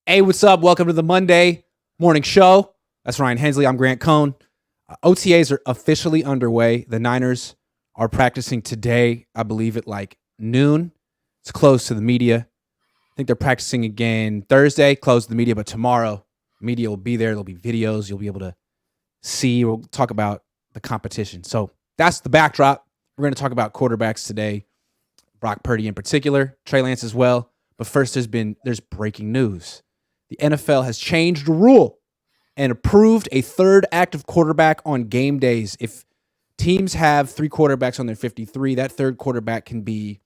Hey, what's up? Welcome to the Monday morning show. That's Ryan Hensley. I'm Grant Cohn. OTAs are officially underway. The Niners are practicing today, I believe at like noon. It's closed to the media. I think they're practicing again Thursday, closed to the media, but tomorrow, media will be there. There'll be videos you'll be able to see. We'll talk about the competition. So that's the backdrop. We're going to talk about quarterbacks today, Brock Purdy in particular, Trey Lance as well. But first, there's breaking news. The NFL has changed the rule and approved a third active quarterback on game days. If teams have three quarterbacks on their 53, that third quarterback can be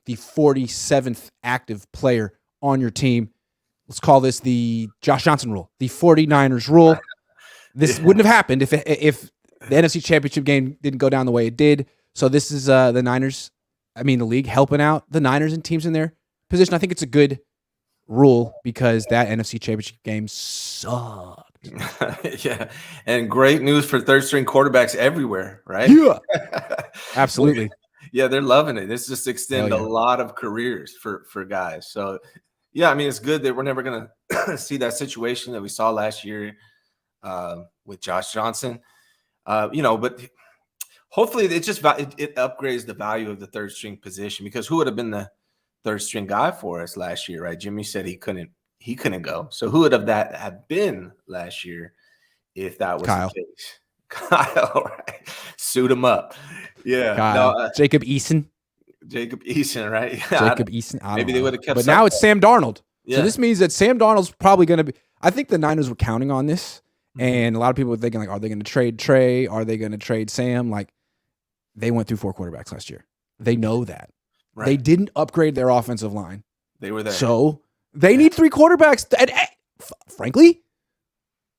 the 47th active player on your team. Let's call this the Josh Johnson rule, the 49ers rule. This wouldn't have happened if the NFC Championship game didn't go down the way it did. So this is the league helping out the Niners and teams in their position. I think it's a good rule because that NFC Championship game sucked. Yeah, and great news for third-string quarterbacks everywhere, right? Yeah, absolutely. Yeah, they're loving it. This just extends a lot of careers for guys. So, yeah, I mean, it's good that we're never going to see that situation that we saw last year with Josh Johnson. But hopefully it upgrades the value of the third-string position, because who would have been the third-string guy for us last year, right? Jimmy said he couldn't go. So who would have been last year if that was Kyle. the case? Kyle, right? Suit him up. Yeah. Kyle. Jacob Eason, right? Jacob Eason. Maybe they would have kept. But now it's Sam Darnold. Yeah. So this means that Sam Darnold's probably going to be. I think the Niners were counting on this, and a lot of people were thinking, like, are they going to trade Trey? Are they going to trade Sam? Like, they went through four quarterbacks last year. They know that. Right. They didn't upgrade their offensive line. They were there. So they need three quarterbacks. And, frankly,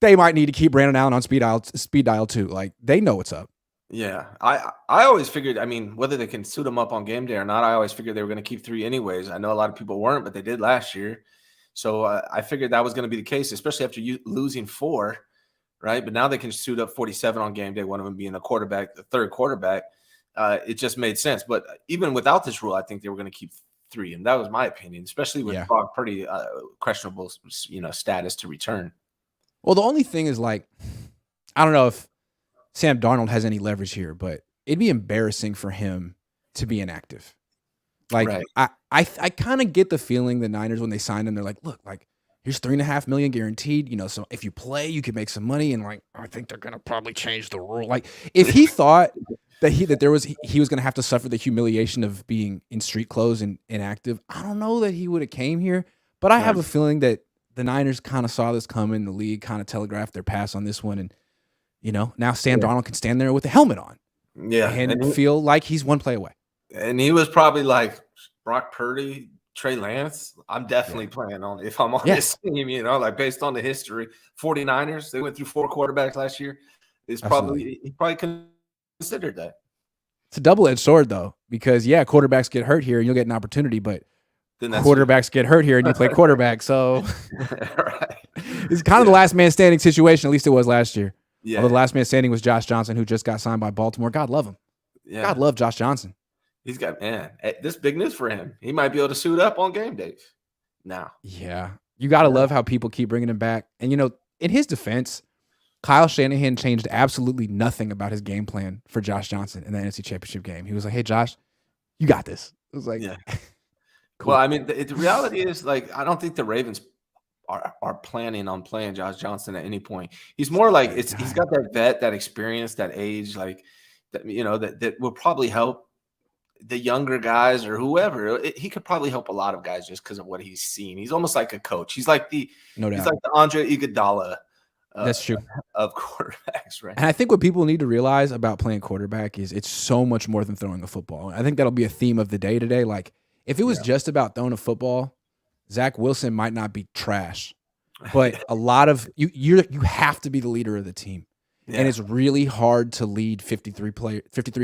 they might need to keep Brandon Allen on speed dial too. Like, they know what's up. Yeah. I always figured, I mean, whether they can suit them up on game day or not, I always figured they were going to keep three anyways. I know a lot of people weren't, but they did last year. So I figured that was going to be the case, especially after losing four, right? But now they can suit up 47 on game day, one of them being the third quarterback. It just made sense. But even without this rule, I think they were going to keep three. And that was my opinion, especially with Brock Purdy questionable, status to return. Well, the only thing is, like, I don't know if Sam Darnold has any leverage here, but it'd be embarrassing for him to be inactive. Like, right. I kind of get the feeling the Niners, when they signed him, they're like, look, like, here's $3.5 million guaranteed. So if you play, you can make some money. And, like, I think they're gonna probably change the rule. Like, if he thought that he was going to have to suffer the humiliation of being in street clothes and inactive, I don't know that he would have came here. But I have a feeling that the Niners kind of saw this coming. The league kind of telegraphed their pass on this one, and now Sam Darnold can stand there with a helmet on, and feel like he's one play away. And he was probably like, Brock Purdy, Trey Lance, I'm definitely playing on it if I'm on this team. Like, based on the history, 49ers, they went through four quarterbacks last year. He probably considered that. It's a double-edged sword, though, because quarterbacks get hurt here and you'll get an opportunity, but quarterbacks get hurt here and you play quarterback. So it's kind of the last man standing situation. At least it was last year. Yeah. Although the last man standing was Josh Johnson, who just got signed by Baltimore. God love him. Yeah. God love Josh Johnson. He's got, this big news for him. He might be able to suit up on game days now. Yeah. You got to love how people keep bringing him back. And, in his defense, Kyle Shanahan changed absolutely nothing about his game plan for Josh Johnson in the NFC Championship game. He was like, hey, Josh, you got this. It was like, cool. Well, I mean, the reality is, like, I don't think the Ravens are planning on playing Josh Johnson at any point. He's more like, he's got that experience, that age, like, that will probably help the younger guys or whoever. He could probably help a lot of guys just because of what he's seen. He's almost like a coach. He's like the Andre Iguodala. That's true. Of quarterbacks, right? And I think what people need to realize about playing quarterback is it's so much more than throwing a football. I think that'll be a theme of the day today. Like, if it was just about throwing a football, Zach Wilson might not be trash. But a lot of you have to be the leader of the team. Yeah. And it's really hard to lead 53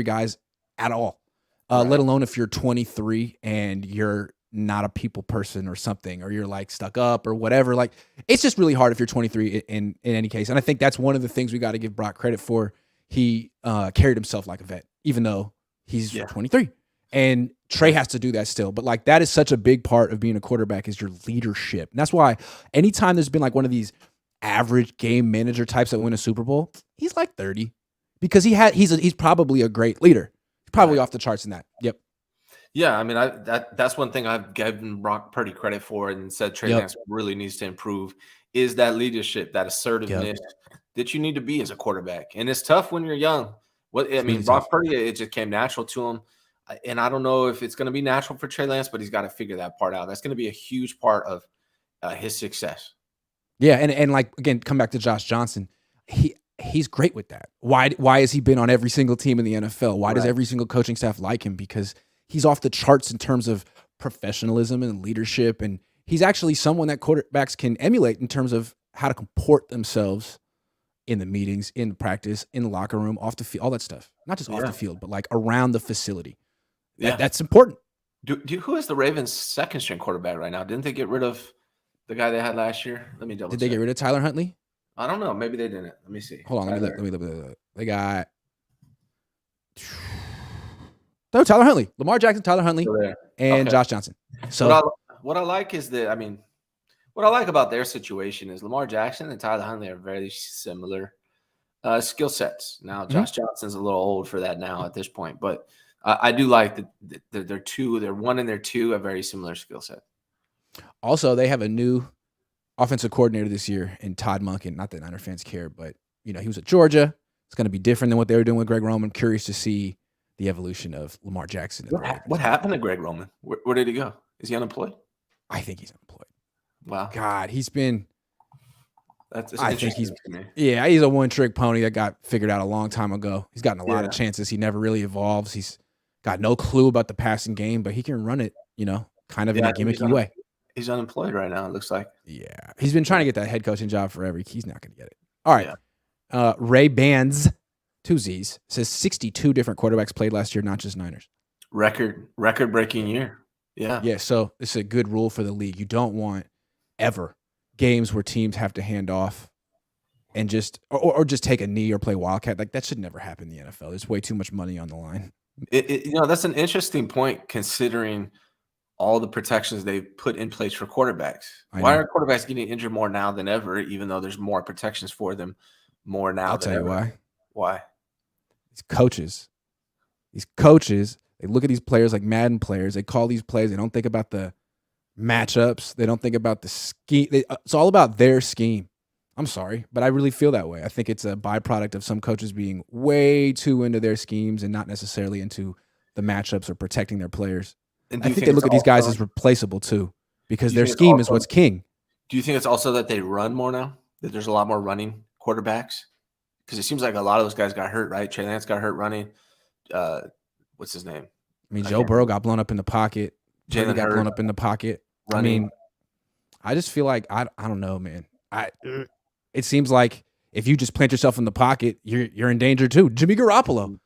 guys at all. Let alone if you're 23 and you're not a people person or something, or you're like stuck up or whatever. Like, it's just really hard if you're 23 in any case. And I think that's one of the things we got to give Brock credit for. He carried himself like a vet, even though he's 23. And Trey has to do that still. But like that is such a big part of being a quarterback is your leadership. And that's why anytime there's been like one of these average game manager types that win a Super Bowl, he's like 30 because he's probably a great leader. He's probably off the charts in that. Yep. Yeah, I mean, that's one thing I've given Brock Purdy credit for and said Trey Lance really needs to improve is that leadership, that assertiveness that you need to be as a quarterback. And it's tough when you're young. Brock Purdy, it just came natural to him. And I don't know if it's going to be natural for Trey Lance, but he's got to figure that part out. That's going to be a huge part of his success. Yeah, and like again, come back to Josh Johnson. He's great with that. Why has he been on every single team in the NFL? Why does every single coaching staff like him? Because he's off the charts in terms of professionalism and leadership, and he's actually someone that quarterbacks can emulate in terms of how to comport themselves in the meetings, in practice, in the locker room, off the field, all that stuff. Not just off the field, but like around the facility. That's important. Who is the Ravens' second string quarterback right now? Didn't they get rid of the guy they had last year? Let me double check. Did they get rid of Tyler Huntley? I don't know. Maybe they didn't. Let me see. Hold on. Let me look. They got Tyler Huntley, Lamar Jackson, Tyler Huntley, and Josh Johnson. So what I like is that, what I like about their situation is Lamar Jackson and Tyler Huntley are very similar skill sets. Now, Josh Johnson's a little old for that now at this point, but I do like that they're one and they're two, a very similar skill set. Also, they have a new offensive coordinator this year in Todd Monken. Not that Niner fans care, but he was at Georgia. It's going to be different than what they were doing with Greg Roman. I'm curious to see the evolution of Lamar Jackson. What happened to Greg Roman? Where did he go? Is he unemployed? I think he's unemployed. Wow. God, he's been. I think he's a one-trick pony that got figured out a long time ago. He's gotten a lot of chances. He never really evolves. He's got no clue about the passing game, but he can run it, kind of in a gimmicky way. He's unemployed right now, it looks like. Yeah. He's been trying to get that head coaching job forever. He's not going to get it. All right. Ray Bands, 2 Z's, says 62 different quarterbacks played last year, not just Niners. Record-breaking year. Yeah. Yeah, so it's a good rule for the league. You don't want ever games where teams have to hand off and just take a knee or play wildcat. Like that should never happen in the NFL. There's way too much money on the line. That's an interesting point considering all the protections they put in place for quarterbacks. Why are quarterbacks getting injured more now than ever, even though there's more protections for them more now? I'll tell you why. Why? These coaches, they look at these players like Madden players. They call these plays. They don't think about the matchups. They don't think about the scheme. It's all about their scheme. I'm sorry, but I really feel that way. I think it's a byproduct of some coaches being way too into their schemes and not necessarily into the matchups or protecting their players. And I think they look at these guys as replaceable too, because their scheme is what's king. Do you think it's also that they run more now? That there's a lot more running quarterbacks? Because it seems like a lot of those guys got hurt, right? Trey Lance got hurt running. What's his name? Joe Burrow got blown up in the pocket. Jalen got blown up in the pocket. Running. I just feel like I don't know, man. It seems like if you just plant yourself in the pocket, you're in danger too. Jimmy Garoppolo.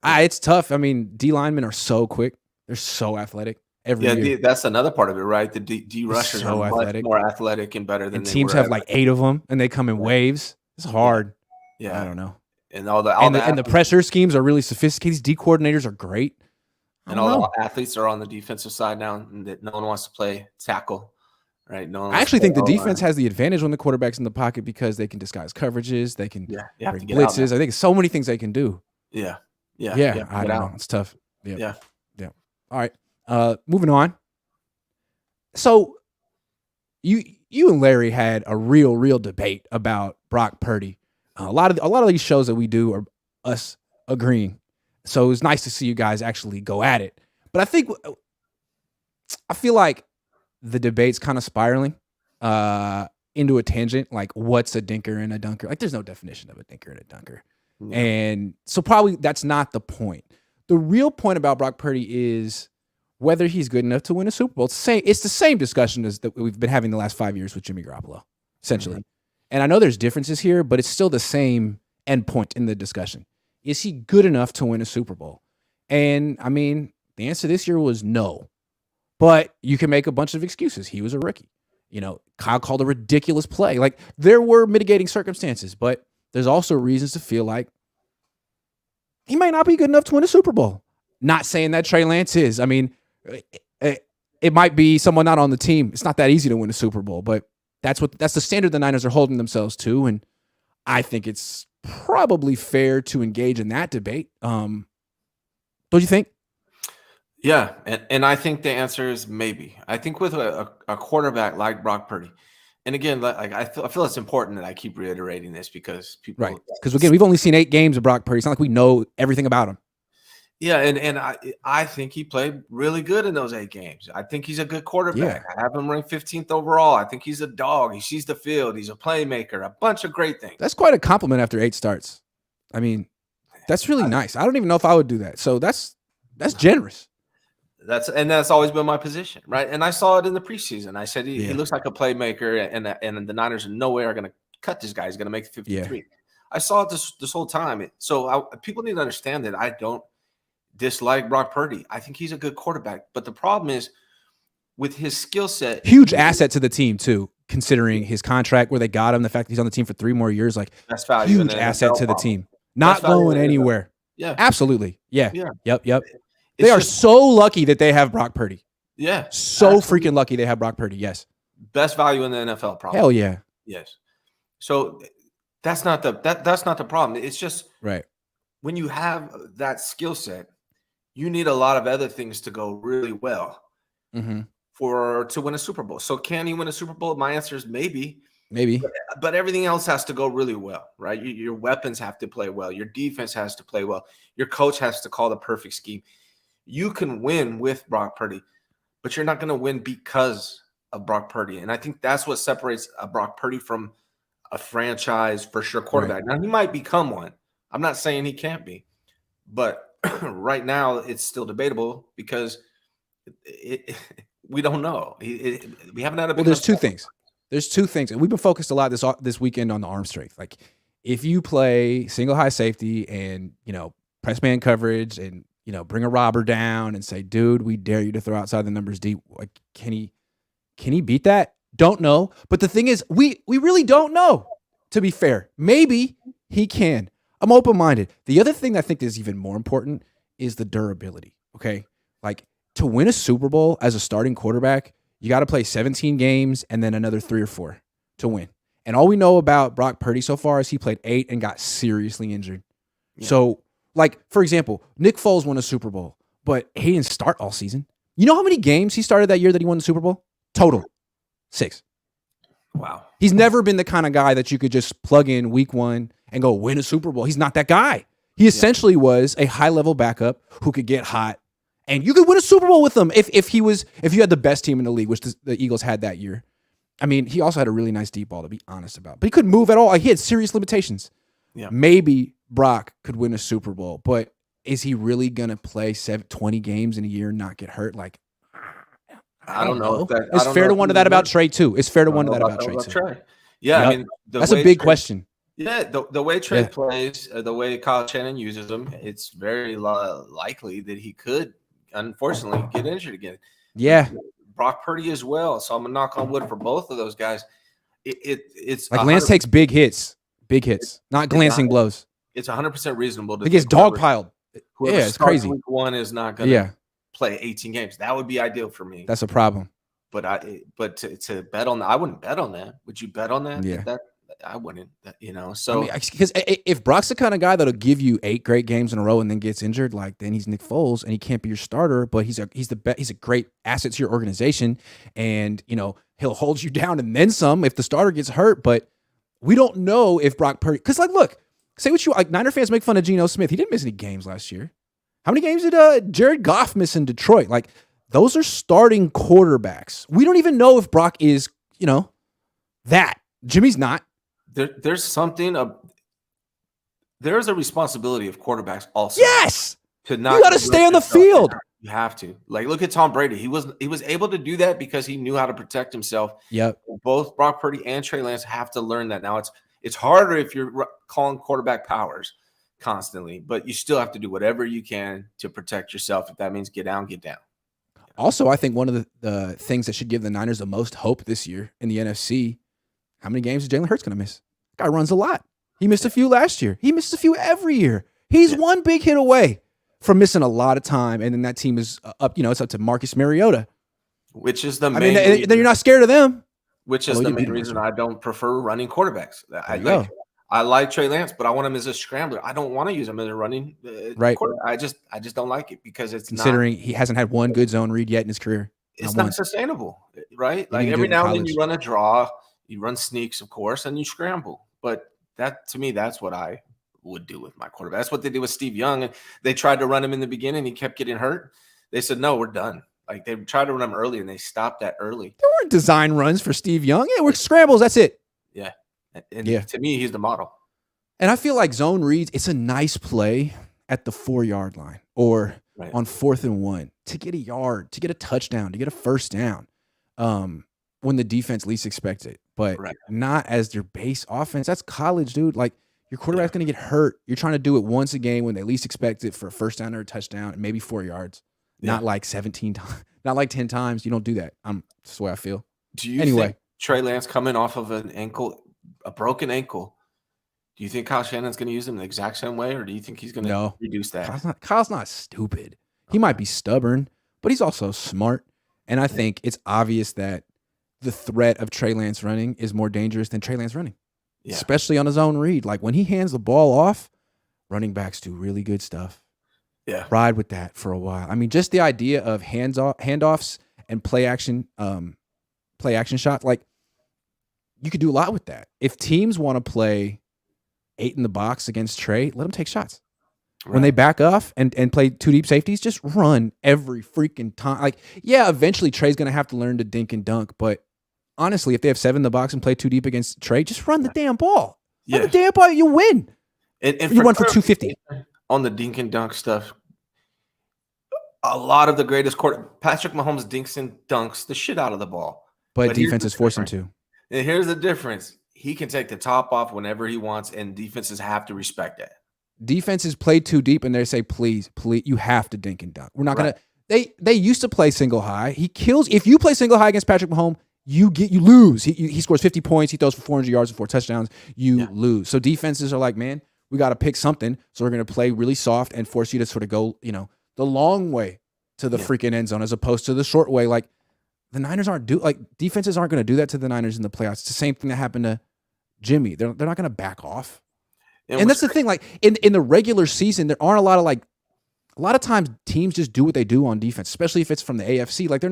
It's tough. D linemen are so quick. They're so athletic. Every year. That's another part of it, right? The D rushers are much more athletic and better than and teams have like 8 of them, and they come in waves. It's hard. Yeah, I don't know. And the pressure schemes are really sophisticated. These D coordinators are great. And all the athletes are on the defensive side now, and that no one wants to play tackle, right? I actually think the defense has the advantage when the quarterback's in the pocket because they can disguise coverages, they can bring blitzes. I think so many things they can do. Yeah. I don't know. It's tough. Yeah. All right. Moving on. So you and Larry had a real debate about Brock Purdy. A lot of these shows that we do are us agreeing. So it was nice to see you guys actually go at it. But I feel like the debate's kind of spiraling into a tangent. Like, what's a dinker and a dunker? Like, there's no definition of a dinker and a dunker. Yeah. And so probably that's not the point. The real point about Brock Purdy is whether he's good enough to win a Super Bowl. It's the same discussion as that we've been having the last 5 years with Jimmy Garoppolo, essentially. Mm-hmm. And I know there's differences here, but it's still the same endpoint in the discussion. Is he good enough to win a Super Bowl? And, the answer this year was no. But you can make a bunch of excuses. He was a rookie. Kyle called a ridiculous play. Like, there were mitigating circumstances, but there's also reasons to feel like he might not be good enough to win a Super Bowl. Not saying that Trey Lance is. I mean, it might be someone not on the team. It's not that easy to win a Super Bowl, but that's the standard the Niners are holding themselves to, and I think it's probably fair to engage in that debate. Don't you think? Yeah, and I think the answer is maybe. I think with a quarterback like Brock Purdy, and again, like I feel it's important that I keep reiterating this because people, right? Because again, we've only seen 8 games of Brock Purdy. It's not like we know everything about him. Yeah, and I think he played really good in those 8 games. I think he's a good quarterback. Yeah. I have him ranked 15th overall. I think he's a dog. He sees the field. He's a playmaker. A bunch of great things. That's quite a compliment after 8 starts. I mean, that's really nice. I don't even know if I would do that. So that's generous. That's always been my position, right? And I saw it in the preseason. I said he looks like a playmaker, and the Niners in no way are going to cut this guy. He's going to make 53. Yeah. I saw it this whole time. So people need to understand that I don't dislike Brock Purdy. I think he's a good quarterback. But the problem is with his skill set. Huge asset to the team, too, considering his contract, where they got him, the fact that he's on the team for 3 more years. Like, that's value. Huge asset to the team. Not going anywhere. Yeah. Absolutely. Yeah. Yep. They are so lucky that they have Brock Purdy. Yeah. So freaking lucky they have Brock Purdy. Yes. Best value in the NFL, probably. Hell yeah. Yes. So that's not the problem. It's just right. When you have that skill set, you need a lot of other things to go really well to win a Super Bowl. So can he win a Super Bowl? My answer is maybe. Maybe. But everything else has to go really well, right? Your weapons have to play well. Your defense has to play well. Your coach has to call the perfect scheme. You can win with Brock Purdy, but you're not going to win because of Brock Purdy. And I think that's what separates a Brock Purdy from a franchise for sure quarterback. Right. Now, he might become one. I'm not saying he can't be, but right now it's still debatable because we don't know. We haven't had a big. Well, there's two things. There's 2 things, and we've been focused a lot this weekend on the arm strength. Like, if you play single high safety and press man coverage and bring a robber down and say, dude, we dare you to throw outside the numbers deep. Like, can he beat that? Don't know. But the thing is, we really don't know, to be fair. Maybe he can. I'm open-minded. The other thing that I think is even more important is the durability, okay? Like, to win a Super Bowl as a starting quarterback, you got to play 17 games and then another 3 or 4 to win. And all we know about Brock Purdy so far is he played 8 and got seriously injured. Yeah. So, like, for example, Nick Foles won a Super Bowl, but he didn't start all season. You know how many games he started that year that he won the Super Bowl? Total. 6. Wow. He's never been the kind of guy that you could just plug in week 1 and go win a Super Bowl. He's not that guy. He essentially was a high-level backup who could get hot, and you could win a Super Bowl with him if you had the best team in the league, which the Eagles had that year. I mean, he also had a really nice deep ball to be honest about, but he couldn't move at all. He had serious limitations. Yeah. Maybe Brock could win a Super Bowl, but is he really going to play 20 games in a year and not get hurt? Like, I don't know. It's fair to wonder that about Trey too. It's fair to wonder that about Trey too. Yeah, yep. I mean, that's a big question. Yeah, the way Trey plays, the way Kyle Shanahan uses him, it's very likely that he could, unfortunately, get injured again. Yeah. Brock Purdy as well. So I'm going to knock on wood for both of those guys. It's like Lance takes big hits, not glancing blows. It's 100% reasonable. He gets dogpiled. Yeah, it's crazy. Week 1 is not going to play 18 games. That would be ideal for me. That's a problem. But to bet on that, I wouldn't bet on that. Would you bet on that? Yeah. I wouldn't, So because if Brock's the kind of guy that'll give you 8 great games in a row and then gets injured, like then he's Nick Foles and he can't be your starter, but he's a great asset to your organization, and he'll hold you down and then some if the starter gets hurt. But we don't know if Brock Purdy, because look, say what you like. Niner fans make fun of Geno Smith. He didn't miss any games last year. How many games did Jared Goff miss in Detroit? Like, those are starting quarterbacks. We don't even know if Brock is that. Jimmy's not. There's something. There's a responsibility of quarterbacks also. Yes, to not. You got to stay on the field. You have to. Like, look at Tom Brady. He was able to do that because he knew how to protect himself. Yep. Both Brock Purdy and Trey Lance have to learn that. Now it's harder if you're calling quarterback powers constantly, but you still have to do whatever you can to protect yourself. If that means get down, get down. Also, I think one of the things that should give the Niners the most hope this year in the NFC. How many games is Jalen Hurts going to miss? Guy runs a lot. He missed a few last year. He misses a few every year. He's one big hit away from missing a lot of time, and then that team is up. It's up to Marcus Mariota, which is the main. I mean, then you're not scared of them. Which is the main reason I don't prefer running quarterbacks. I like Trey Lance, but I want him as a scrambler. I don't want to use him as a running quarterback. I just don't like it because it's considering he hasn't had one good zone read yet in his career. It's not sustainable, right? Like every now and then you run a draw, you run sneaks, of course, and you scramble. But that to me, that's what I would do with my quarterback. That's what they did with Steve Young. And they tried to run him in the beginning. He kept getting hurt. They said, no, we're done. Like they tried to run him early and they stopped that early. There weren't design runs for Steve Young. Yeah, we're scrambles. That's it. Yeah. And to me, he's the model. And I feel like zone reads, it's a nice play at the 4-yard line or on 4th and 1 to get a yard, to get a touchdown, to get a first down when the defense least expects it. But not as their base offense. That's college, dude. Like your quarterback's going to get hurt. You're trying to do it once a game when they least expect it for a first down or a touchdown and maybe 4 yards. Not like 17 times, not like 10 times. You don't do that. That's the way I feel. Do you think Trey Lance coming off of a broken ankle, do you think Kyle Shanahan's going to use him the exact same way, or do you think he's going to reduce that? Kyle's not stupid. He might be stubborn, but he's also smart. And I think it's obvious that the threat of Trey Lance running is more dangerous than Trey Lance running, especially on his own read. Like when he hands the ball off, running backs do really good stuff. Yeah, ride with that for a while. I mean, just the idea of handoffs and play action shots. Like you could do a lot with that. If teams want to play 8 in the box against Trey, let them take shots. When they back off and play 2 deep safeties, just run every freaking time. Like, eventually Trey's going to have to learn to dink and dunk. But honestly, if they have 7 in the box and play 2 deep against Trey, just run the damn ball. Run the damn ball, you win. And you won for 250. On the dink and dunk stuff, a lot of the greatest Patrick Mahomes dinks and dunks the shit out of the ball. But defenses force him to. And here's the difference. He can take the top off whenever he wants, and defenses have to respect that. Defenses play too deep, and they say, please, you have to dink and dunk. We're not going to – they used to play single high. He kills – if you play single high against Patrick Mahomes, you lose. He scores 50 points. He throws for 400 yards and 4 touchdowns. You lose. So defenses are like, man, we got to pick something. So we're going to play really soft and force you to sort of go, the long way to the freaking end zone as opposed to the short way. Like the Niners defenses aren't going to do that to the Niners in the playoffs. It's the same thing that happened to Jimmy. They're not going to back off. And that's the thing. Like in the regular season, there aren't a lot of times teams just do what they do on defense, especially if it's from the AFC. Like they're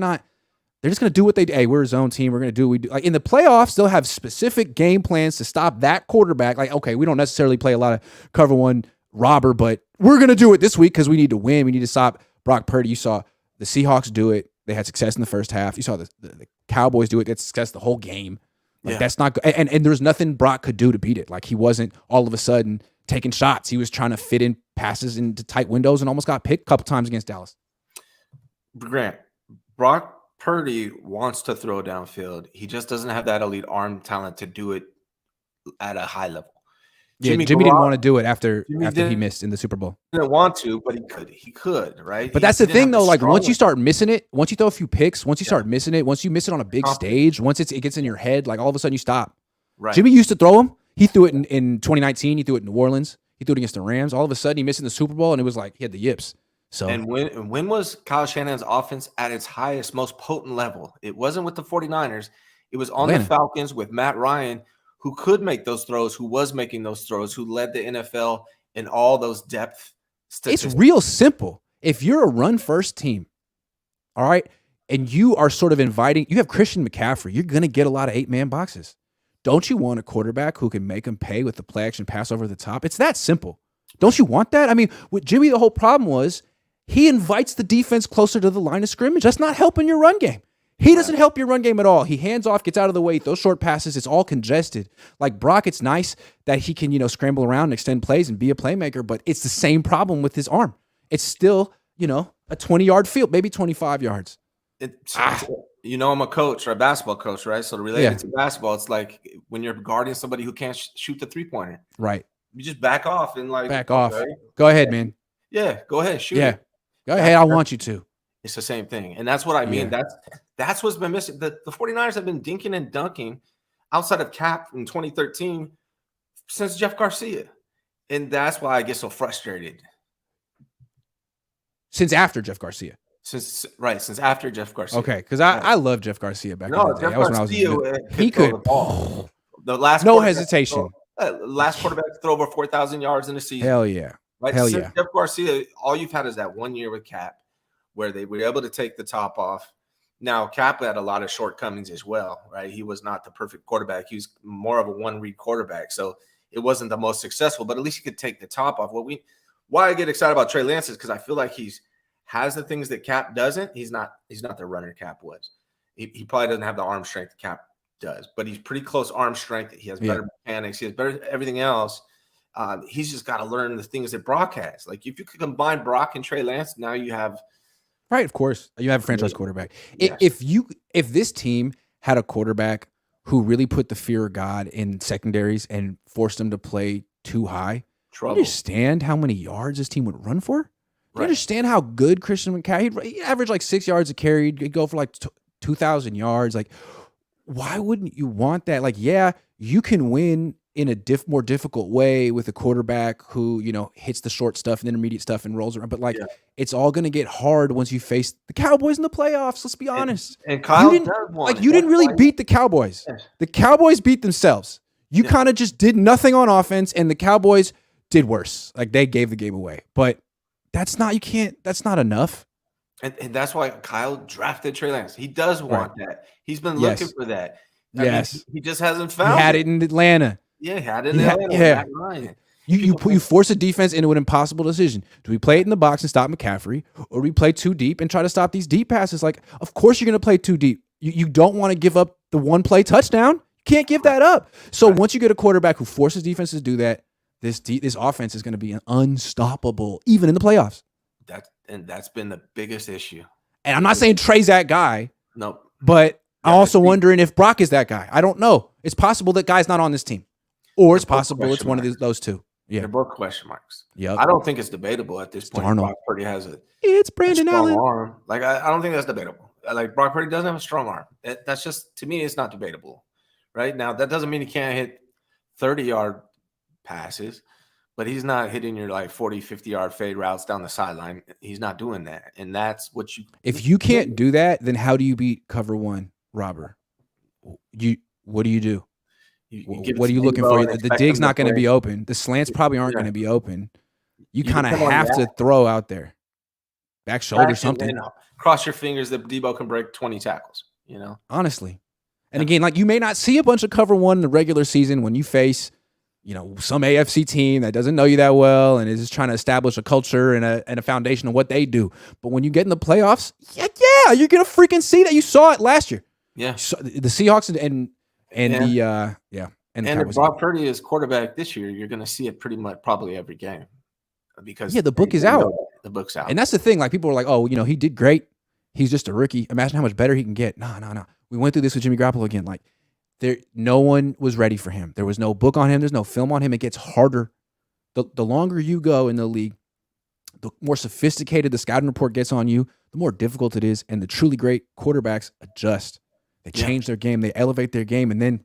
just going to do what they do. Hey, we're a zone team. We're going to do what we do. Like in the playoffs, they'll have specific game plans to stop that quarterback. Like, okay, we don't necessarily play a lot of cover one robber, but we're going to do it this week because we need to win. We need to stop Brock Purdy. You saw the Seahawks do it. They had success in the first half. You saw the Cowboys do it. They had success the whole game. Like that's not good. And there's nothing Brock could do to beat it. Like he wasn't all of a sudden taking shots. He was trying to fit in passes into tight windows and almost got picked a couple times against Dallas. Grant, Brock Purdy wants to throw downfield. He just doesn't have that elite arm talent to do it at a high level. Jimmy didn't want to do it after he missed in the Super Bowl. He didn't want to, but he could, right? But that's the thing, though. Like once you start missing it, once you throw a few picks, once you start missing it, once you miss it on a big stage, once it gets in your head, like all of a sudden you stop. Right. Jimmy used to throw them. He threw it in 2019. He threw it in New Orleans. He threw it against the Rams. All of a sudden he missed in the Super Bowl, and it was like he had the yips. So and when was Kyle Shanahan's offense at its highest, most potent level? It wasn't with the 49ers. It was on the Falcons with Matt Ryan, who could make those throws, who was making those throws, who led the NFL in all those depth statistics. It's real simple. If you're a run-first team, all right, and you are sort of inviting – you have Christian McCaffrey, you're going to get a lot of 8-man boxes. Don't you want a quarterback who can make them pay with the play-action pass over the top? It's that simple. Don't you want that? I mean, with Jimmy, the whole problem was he invites the defense closer to the line of scrimmage. That's not helping your run game. He doesn't help your run game at all. He hands off, gets out of the way, throws short passes. It's all congested. Like Brock, it's nice that he can, scramble around and extend plays and be a playmaker, but it's the same problem with his arm. It's still, a 20-yard field, maybe 25 yards. I'm a coach or a basketball coach, right? So to relate it to basketball, it's like when you're guarding somebody who can't shoot the three-pointer. Right. You just back off and back off. Go ahead, man. Yeah, go ahead, shoot it. Go ahead, I want you to. It's the same thing. And that's what I mean. That's what's been missing. The 49ers have been dinking and dunking outside of Cap in 2013 since Jeff Garcia. And that's why I get so frustrated. Since after Jeff Garcia. Since after Jeff Garcia. Okay, because I love Jeff Garcia back in the day. Jeff That was when I Garcia was he could throw the ball. The last no hesitation. Last quarterback to throw over 4,000 yards in a season. Hell yeah. Right? Hell Since yeah. Jeff Garcia, all you've had is that 1 year with Cap where they were able to take the top off. Now, Cap had a lot of shortcomings as well, right? He was not the perfect quarterback. He was more of a one-read quarterback. So it wasn't the most successful, but at least he could take the top off. Why I get excited about Trey Lance is because I feel like he's has the things that Cap doesn't. He's not the runner Cap was. He probably doesn't have the arm strength that Cap does, but he's pretty close arm strength. He has better mechanics. He has better everything else. He's just got to learn the things that Brock has. Like if you could combine Brock and Trey Lance, now you have right. Of course, you have a franchise quarterback. Yes. If this team had a quarterback who really put the fear of God in secondaries and forced them to play too high, do you understand how many yards this team would run for? Do you understand how good Christian McCaffrey? He'd average like 6 yards a carry. He'd go for like 2,000 yards. Like, why wouldn't you want that? Like, yeah, you can win in a more difficult way with a quarterback who, hits the short stuff and intermediate stuff and rolls around. But it's all going to get hard once you face the Cowboys in the playoffs. Let's be honest. And Kyle you didn't really beat the Cowboys. Yes. The Cowboys beat themselves. You kind of just did nothing on offense, and the Cowboys did worse. Like they gave the game away. But that's not enough. And that's why Kyle drafted Trey Lance. He does want that. He's been looking for that. I mean, he just hasn't found it. He had it in Atlanta. Yeah, he had it in Atlanta. Yeah. You force a defense into an impossible decision. Do we play it in the box and stop McCaffrey, or do we play too deep and try to stop these deep passes? Like, of course you're going to play too deep. You don't want to give up the one play touchdown. You can't give that up. So once you get a quarterback who forces defenses to do that, this offense is going to be unstoppable, even in the playoffs. That's been the biggest issue. And I'm not saying Trey's that guy. No. But I'm also wondering if Brock is that guy. I don't know. It's possible that guy's not on this team. Or it's possible it's one of those two. Yeah. They're both question marks. Yep. I don't think it's debatable at this point. Brock Purdy has it's Brandon Allen. Arm. Like I don't think that's debatable. Like Brock Purdy doesn't have a strong arm. That's just, to me, it's not debatable. Right now, that doesn't mean he can't hit 30-yard passes, but he's not hitting your like 40, 50-yard fade routes down the sideline. He's not doing that. And that's what if you can't do that, then how do you beat cover one, Robber? What do you do? What are you looking for? The dig's not going to be open. The slants probably aren't going to be open. You kind of have to throw out there. Back shoulder something. Cross your fingers that Debo can break 20 tackles, Honestly. And again, like you may not see a bunch of cover one in the regular season when you face, some AFC team that doesn't know you that well and is just trying to establish a culture and a foundation of what they do. But when you get in the playoffs, you're going to freaking see that. You saw it last year. Yeah. The Seahawks and if Brock Purdy is quarterback this year, you're going to see it pretty much probably every game because the book is out. The book's out, and that's the thing. Like people are like, oh, he did great. He's just a rookie. Imagine how much better he can get. No. We went through this with Jimmy Garoppolo again. Like no one was ready for him. There was no book on him. There's no film on him. It gets harder. The longer you go in the league, the more sophisticated the scouting report gets on you, the more difficult it is. And the truly great quarterbacks adjust. They change their game. They elevate their game. And then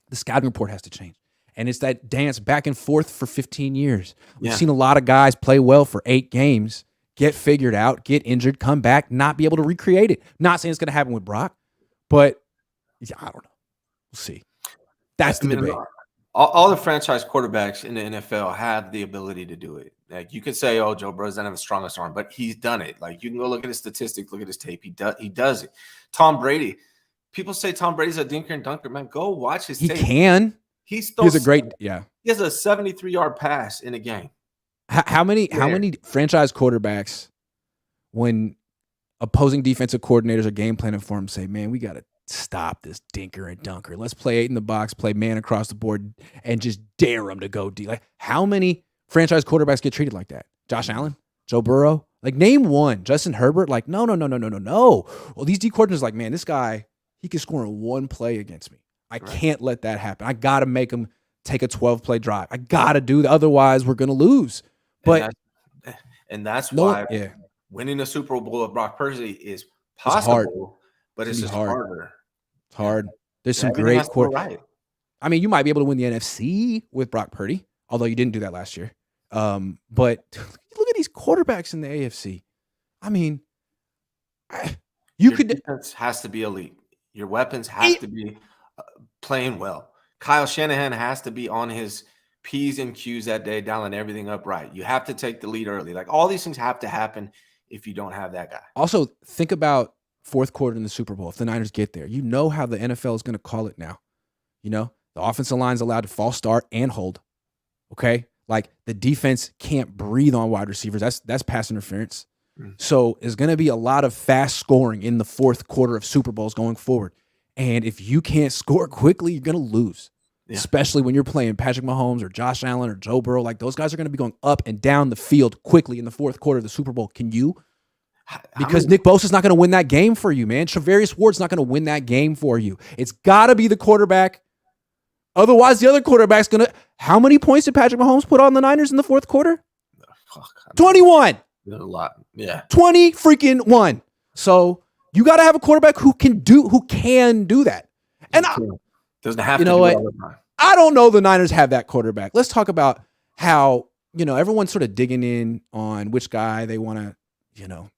the scouting report has to change. And it's that dance back and forth for 15 years. We've seen a lot of guys play well for 8 games, get figured out, get injured, come back, not be able to recreate it. Not saying it's going to happen with Brock, but I don't know. We'll see. That's the debate. All the franchise quarterbacks in the NFL have the ability to do it. Like you could say, oh, Joe Burrow doesn't have the strongest arm, but he's done it. Like you can go look at his statistics, look at his tape. He does it. Tom Brady. People say Tom Brady's a dinker and dunker. Man, go watch his tape. He can. He's a great, He has a 73-yard pass in a game. How many franchise quarterbacks, when opposing defensive coordinators are game planning for him, say, man, we got to stop this dinker and dunker. Let's play 8 in the box, play man across the board, and just dare him to go deep. Like, how many franchise quarterbacks get treated like that? Josh Allen? Joe Burrow? Like, name one. Justin Herbert? Like, no. Well, these D coordinators like, man, this guy, he can score in one play against me. I can't let that happen. I got to make him take a 12-play drive. I got to do that. Otherwise, we're going to lose. But that's why winning a Super Bowl with Brock Purdy is possible, but it's just harder. It's hard. There's some great I mean, you might be able to win the NFC with Brock Purdy, although you didn't do that last year. But look at these quarterbacks in the AFC. I mean, Your defense has to be elite. Your weapons have to be playing well. Kyle Shanahan has to be on his P's and Q's that day, dialing everything up right. You have to take the lead early. Like, all these things have to happen if you don't have that guy. Also, think about fourth quarter in the Super Bowl. If the Niners get there, you know how the NFL is going to call it now. You know, the offensive line is allowed to false start and hold. Okay? Like, the defense can't breathe on wide receivers. That's pass interference. So there's going to be a lot of fast scoring in the fourth quarter of Super Bowls going forward. And if you can't score quickly, you're going to lose, especially when you're playing Patrick Mahomes or Josh Allen or Joe Burrow. Like, those guys are going to be going up and down the field quickly in the fourth quarter of the Super Bowl. Can you? Because Nick Bosa's not going to win that game for you, man. Travarius Ward's not going to win that game for you. It's got to be the quarterback. Otherwise, the other quarterback's going to... How many points did Patrick Mahomes put on the Niners in the fourth quarter? 21. A lot. Yeah. 20 freaking 1. So you got to have a quarterback who can do that. And doesn't have to. You know what? I don't know the Niners have that quarterback. Let's talk about how, everyone's sort of digging in on which guy they want to,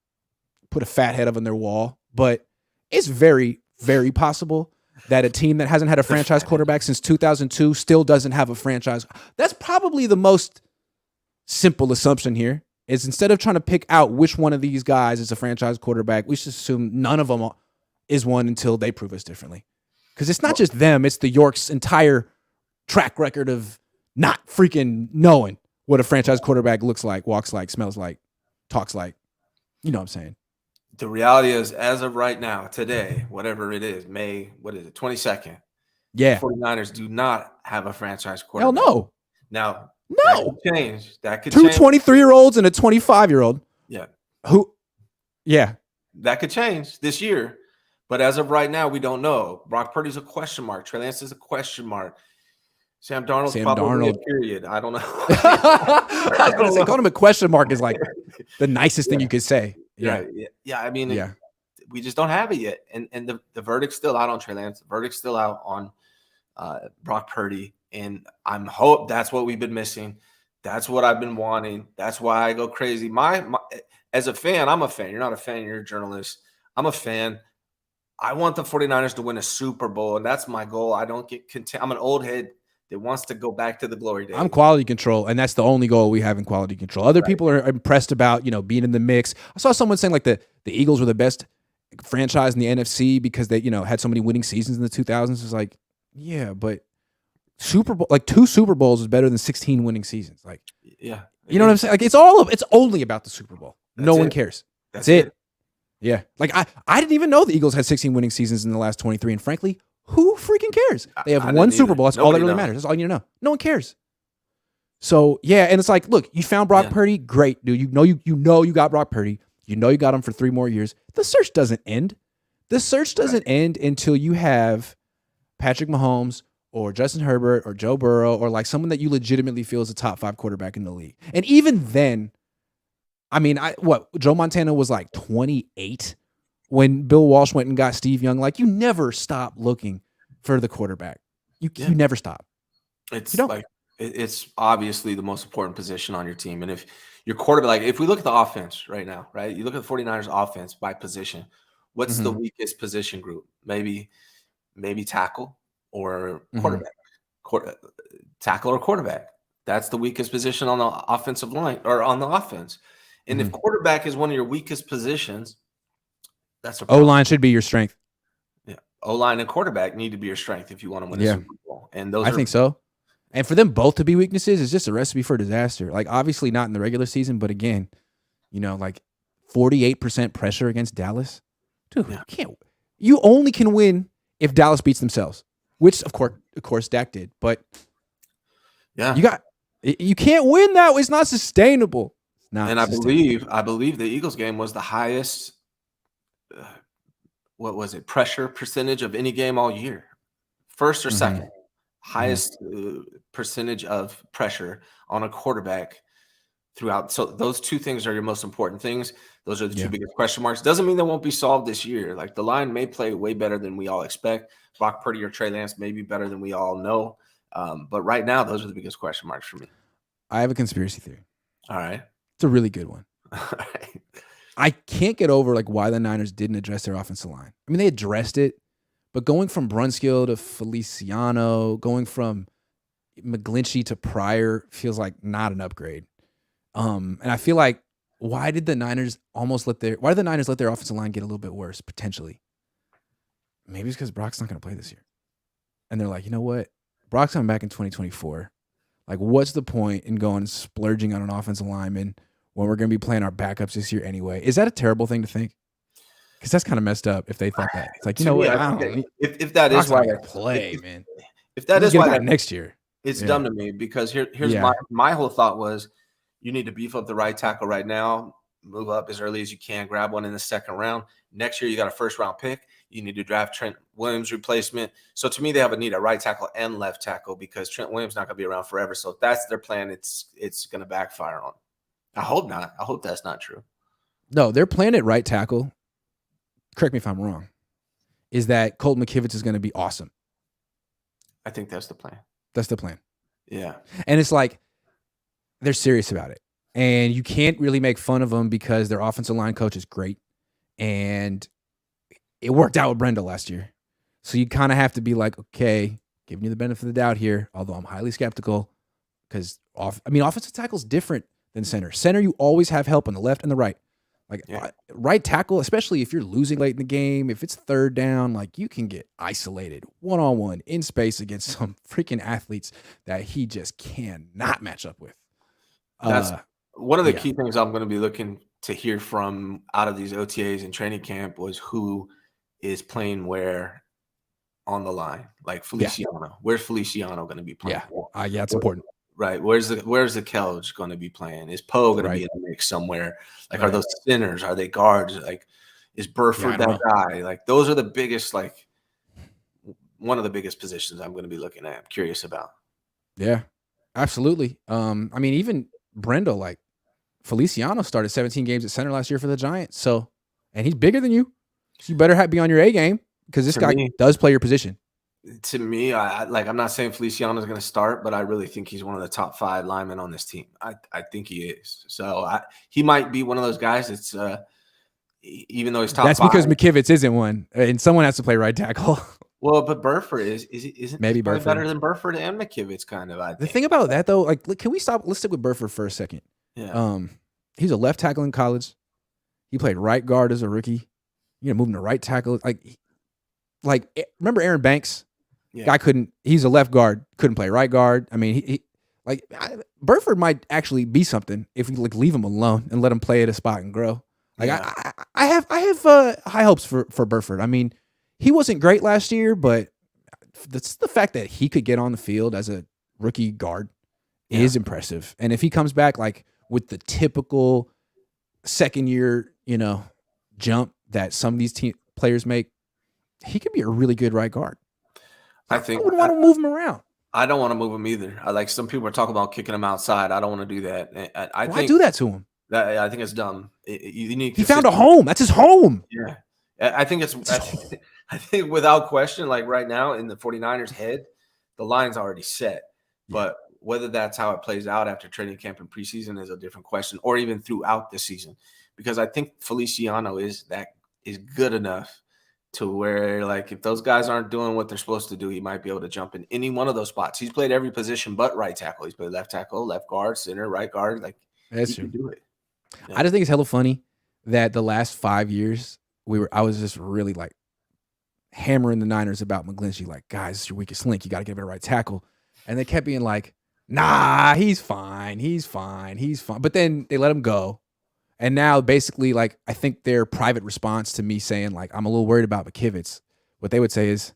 put a fat head of on their wall. But it's very, very possible that a team that hasn't had a franchise quarterback since 2002 still doesn't have a franchise. That's probably the most simple assumption here. Is instead of trying to pick out which one of these guys is a franchise quarterback, we should assume none of them is one until they prove us differently. Because it's not just them, it's the York's entire track record of not freaking knowing what a franchise quarterback looks like, walks like, smells like, talks like. You know what I'm saying? The reality is, as of right now, today, whatever it is, May, 22nd? Yeah. The 49ers do not have a franchise quarterback. Hell no. Now, no. That could change. That could change. 2 change. 23-year-olds and a 25-year-old. Yeah. Yeah. That could change this year. But as of right now, we don't know. Brock Purdy's a question mark. Trey Lance is a question mark. Sam Darnold's probably a period. I don't know. I was going to say, calling him a question mark is like the nicest thing you could say. Yeah. I mean, we just don't have it yet. And the verdict's still out on Trey Lance. The verdict's still out on Brock Purdy. And I'm hope that's what we've been missing. That's what I've been wanting. That's why I go crazy. My as a fan, I'm a fan. You're not a fan. You're a journalist. I'm a fan. I want the 49ers to win a Super Bowl, and that's my goal. I don't get content. I'm an old head that wants to go back to the glory days. I'm quality control, and that's the only goal we have in quality control. Other people are impressed about, being in the mix. I saw someone saying like the Eagles were the best franchise in the NFC because they, had so many winning seasons in the 2000s. It's like, yeah, but Super Bowl, like 2 Super Bowls is better than 16 winning seasons. Like, you know what I'm saying? Like, it's only about the Super Bowl. No one cares. That's it. Yeah. Like I didn't even know the Eagles had 16 winning seasons in the last 23. And frankly, who freaking cares? They have one Super Bowl. That's all that really matters. That's all you need to know. No one cares. So yeah, and it's like, look, you found Brock Purdy, great, dude. You got Brock Purdy. You know you got him for 3 more years. The search doesn't end. The search doesn't end until you have Patrick Mahomes or Justin Herbert or Joe Burrow or like someone that you legitimately feel is a top 5 quarterback in the league. And even then, I mean, Joe Montana was like 28 when Bill Walsh went and got Steve Young. Like, you never stop looking for the quarterback. You never stop. It's like it's obviously the most important position on your team. And if your quarterback, like if we look at the offense right now, right? You look at the 49ers offense by position. What's the weakest position group? Maybe tackle or quarterback. Tackle or quarterback. That's the weakest position on the offensive line or on the offense. And if quarterback is one of your weakest positions, that's a problem. O-line should be your strength. Yeah. O-line and quarterback need to be your strength if you want to win a Super Bowl. And I think so. And for them both to be weaknesses is just a recipe for disaster. Like, obviously not in the regular season, but again, like 48% pressure against Dallas. Dude, you only can win if Dallas beats themselves, which of course Dak did. But you can't win that way. It's not sustainable. And I believe the Eagles game was the highest pressure percentage of any game all year. First or second. Highest percentage of pressure on a quarterback throughout. So those 2 things are your most important things. Those are the 2 biggest question marks. Doesn't mean they won't be solved this year. Like, the line may play way better than we all expect. Brock Purdy or Trey Lance may be better than we all know. But right now, those are the biggest question marks for me. I have a conspiracy theory. All right. It's a really good one. All right. I can't get over like why the Niners didn't address their offensive line. I mean, they addressed it, but going from Brunskill to Feliciano, going from McGlinchey to Pryor feels like not an upgrade. And I feel like why did the Niners let their offensive line get a little bit worse potentially? Maybe it's because Brock's not going to play this year. And they're like, you know what? Brock's coming back in 2024. Like, what's the point in going splurging on an offensive lineman when we're going to be playing our backups this year anyway? Is that a terrible thing to think? Because that's kind of messed up if they thought that. It's like, you know what? If that is why they play, man. If that is why next year, it's dumb to me because here's my whole thought was you need to beef up the right tackle right now, move up as early as you can, grab one in the second round. Next year, you got a first-round pick. You need to draft Trent Williams' replacement. So to me, they need a right tackle and left tackle because Trent Williams not going to be around forever. So if that's their plan, it's going to backfire on. I hope not. I hope that's not true. No, their plan at right tackle, correct me if I'm wrong, is that Colton McKivitz is going to be awesome. I think that's the plan. That's the plan. Yeah. And it's like they're serious about it. And you can't really make fun of them because their offensive line coach is great. And it worked out with Brenda last year. So you kind of have to be like, okay, giving you the benefit of the doubt here, although I'm highly skeptical because, offensive tackle is different than center. Center, you always have help on the left and the right. Right tackle, especially if you're losing late in the game, if it's third down, like you can get isolated one-on-one in space against some freaking athletes that he just cannot match up with. That's one of the key things I'm going to be looking to hear from out of these OTAs and training camp was who is playing where on the line, like Feliciano. Yeah. Where's Feliciano going to be playing? Yeah, it's important. Right. Where's the Kelge going to be playing? Is Poe going to be in the mix somewhere? Like, are those centers? Are they guards? Like, is Burford that guy? Like, those are the biggest, like, one of the biggest positions I'm going to be looking at. I'm curious about. Yeah, absolutely. Even Brendel, like, Feliciano started 17 games at center last year for the Giants. So, and he's bigger than you. So you better be on your A game because this guy does play your position. To me, I'm not saying Feliciano is going to start, but I really think he's one of the top 5 linemen on this team. I think he is. So he might be one of those guys that's even though he's top 5. That's because McKivitz isn't one, and someone has to play right tackle. Well, but Burford isn't maybe Burford better than Burford and McKivitz kind of. I think. The thing about that though, like, can we stop? Let's stick with Burford for a second. Yeah. He's a left tackle in college. He played right guard as a rookie. You're gonna move him to right tackle. Like remember Aaron Banks? Yeah. He's a left guard, couldn't play right guard. I mean, Burford might actually be something if we leave him alone and let him play at a spot and grow. I have high hopes for Burford. I mean, he wasn't great last year, but that's the fact that he could get on the field as a rookie guard is impressive. And if he comes back like with the typical second year, jump that some of these players make, he could be a really good right guard. I wouldn't want to move him around. I don't want to move him either. Some people are talking about kicking him outside. I don't want to do that. Why do that to him? I think it's dumb. He found a home. That's his home. Yeah. I think without question, like right now in the 49ers head, the line's already set. Yeah. But whether that's how it plays out after training camp and preseason is a different question, or even throughout the season. Because I think Feliciano is good enough to where, like, if those guys aren't doing what they're supposed to do, he might be able to jump in any one of those spots. He's played every position but right tackle. He's played left tackle, left guard, center, right guard. Like, that's true. Can do it. Yeah. I just think it's hella funny that the last 5 years I was just really like hammering the Niners about McGlinchey. Like, guys, it's your weakest link. You got to get a right tackle. And they kept being like, nah, he's fine. But then they let him go. And now basically, like, I think their private response to me saying, like, I'm a little worried about McKivitz, what they would say is,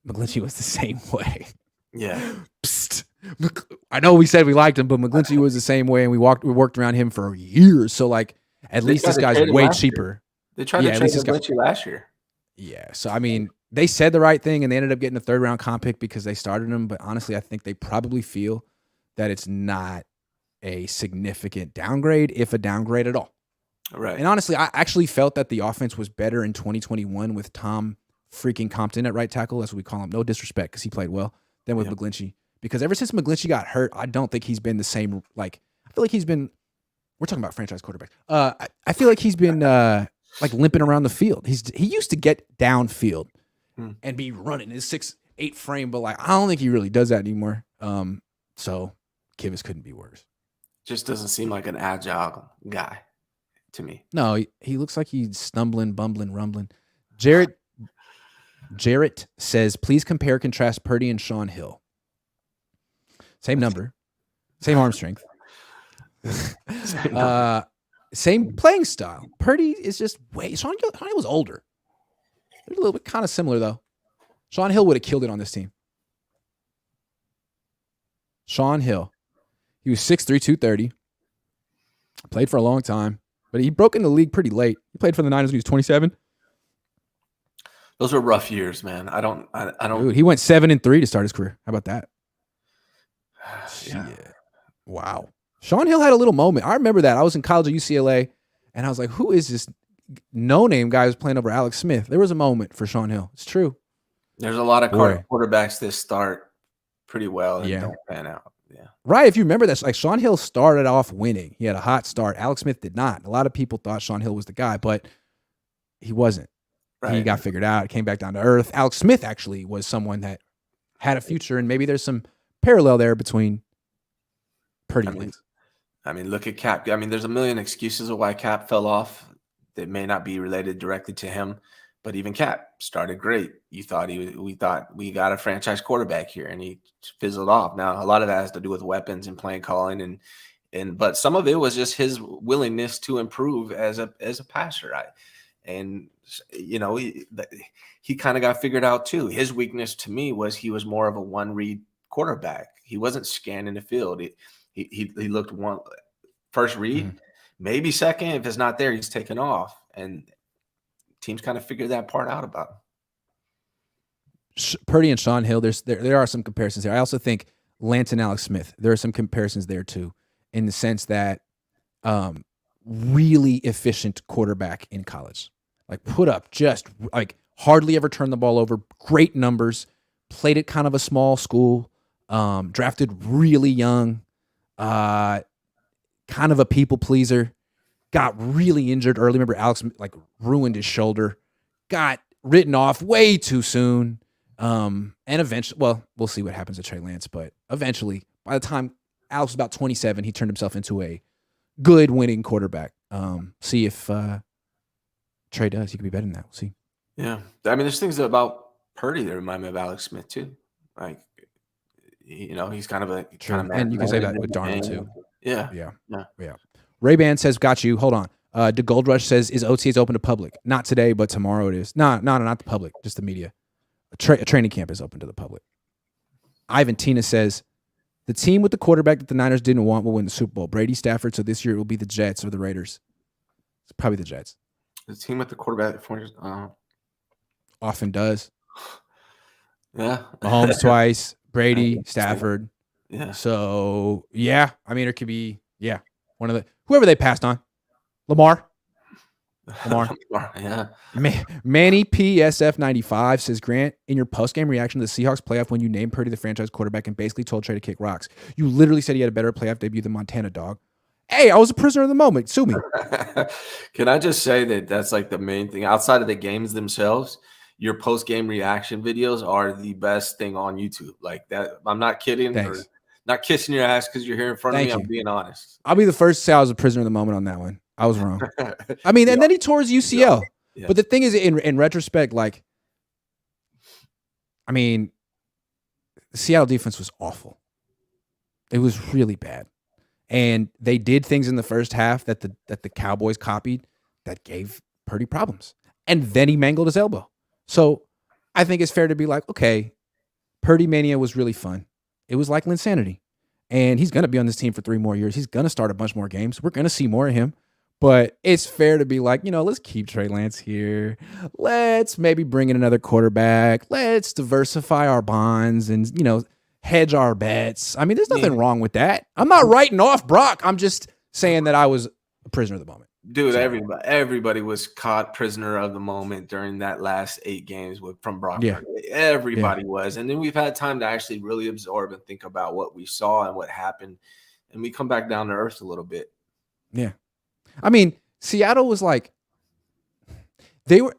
McGlinchey was the same way. Yeah. Psst. I know we said we liked him, but McGlinchey was the same way, and we worked around him for years. So, like, at least this guy's way cheaper. They tried to trade McGlinchey last year. Yeah. So, I mean, they said the right thing, and they ended up getting a third-round comp pick because they started him. But honestly, I think they probably feel that it's not a significant downgrade, if a downgrade at all. Right. And honestly, I actually felt that the offense was better in 2021 with Tom freaking Compton at right tackle. That's what we call him. No disrespect, because he played well. Than with McGlinchey. Because ever since McGlinchey got hurt, I don't think he's been the same. Like, I feel like we're we're talking about franchise quarterbacks. I feel like he's been like limping around the field. He used to get downfield and be running his 6'8" frame, but like I don't think he really does that anymore. So Kivas couldn't be worse. Just doesn't seem like an agile guy to me. No, he looks like he's stumbling, bumbling, rumbling. Jarrett says, please compare, contrast Purdy and Sean Hill. Same number, same arm strength, same playing style. Purdy is just Sean Hill was older. They're a little bit kind of similar though. Sean Hill would have killed it on this team. Sean Hill, he was 6'3", 230. Played for a long time, but he broke in the league pretty late. He played for the Niners when he was 27. Those were rough years, man. I don't. Dude, he went 7-3 to start his career. How about that? Yeah. Wow. Sean Hill had a little moment. I remember that. I was in college at UCLA, and I was like, who is this no-name guy who's playing over Alex Smith? There was a moment for Sean Hill. It's true. There's a lot of quarterbacks that start pretty well and don't pan out. Yeah. Right. If you remember that, like Sean Hill started off winning. He had a hot start. Alex Smith did not. A lot of people thought Sean Hill was the guy, but he wasn't. Right. He got figured out. Came back down to earth. Alex Smith actually was someone that had a future, and maybe there's some parallel there between Purdy and Lance. I mean, look at Cap. I mean, there's a million excuses of why Cap fell off that may not be related directly to him, but even Cap started great. We thought we got a franchise quarterback here, and he fizzled off. Now, a lot of that has to do with weapons and playing calling, but some of it was just his willingness to improve as a passer. And you know, he kind of got figured out too. His weakness to me was he was more of a one-read quarterback. He wasn't scanning the field. He looked one first read, maybe second. If it's not there, he's taking off. And teams kind of figured that part out about him. Purdy and Sean Hill, there are some comparisons there. I also think Lance and Alex Smith, there are some comparisons there too, in the sense that really efficient quarterback in college. Like put up just like hardly ever turned the ball over, great numbers, played at kind of a small school, drafted really young, kind of a people pleaser, got really injured early. Remember Alex like ruined his shoulder, got written off way too soon. And eventually, well, we'll see what happens to Trey Lance, but eventually by the time Alex was about 27, he turned himself into a good winning quarterback. See if Trey does. He could be better than that. We'll see. Yeah. I mean, there's things about Purdy that remind me of Alex Smith too. Like, you know, he's kind of a and you can say that with Darnold too. Yeah. Ray-Ban says, got you. Hold on. DeGold Rush says, is OTAs open to public? Not today, but tomorrow it is. No, not the public, just the media. A training camp is open to the public. Ivan Tina says, the team with the quarterback that the Niners didn't want will win the Super Bowl. Brady, Stafford, so this year it will be the Jets or the Raiders. It's probably the Jets. The team with the quarterback often does. Yeah. Mahomes twice, Brady, Stafford. Yeah. So, yeah. I mean, it could be, one of whoever they passed on. Lamar. Yeah. Manny PSF95 says, Grant, in your post-game reaction to the Seahawks playoff when you named Purdy the franchise quarterback and basically told Trey to kick rocks, you literally said he had a better playoff debut than Montana, dog. Hey, I was a prisoner of the moment. Sue me. Can I just say that that's like the main thing outside of the games themselves? Your post-game reaction videos are the best thing on YouTube. Like that. I'm not kidding. Thanks. Or not kissing your ass because you're here in front of me. I'm being honest. I'll be the first to say I was a prisoner of the moment on that one. I was wrong. I mean, and then he tore his UCL. Yeah. But the thing is, in retrospect, like, I mean, the Seattle defense was awful. It was really bad. And they did things in the first half that the Cowboys copied that gave Purdy problems. And then he mangled his elbow. So I think it's fair to be like, okay, Purdy Mania was really fun. It was like Linsanity. And he's going to be on this team for 3 more years. He's going to start a bunch more games. We're going to see more of him. But it's fair to be like, let's keep Trey Lance here. Let's maybe bring in another quarterback. Let's diversify our bonds and, hedge our bets. I mean, there's nothing wrong with that. I'm not writing off Brock. I'm just saying that I was a prisoner of the moment. Dude, everybody was caught prisoner of the moment during that last 8 games from Brock Purdy. Everybody was. And then we've had time to actually really absorb and think about what we saw and what happened. And we come back down to earth a little bit. Yeah. I mean, Seattle was like, they were,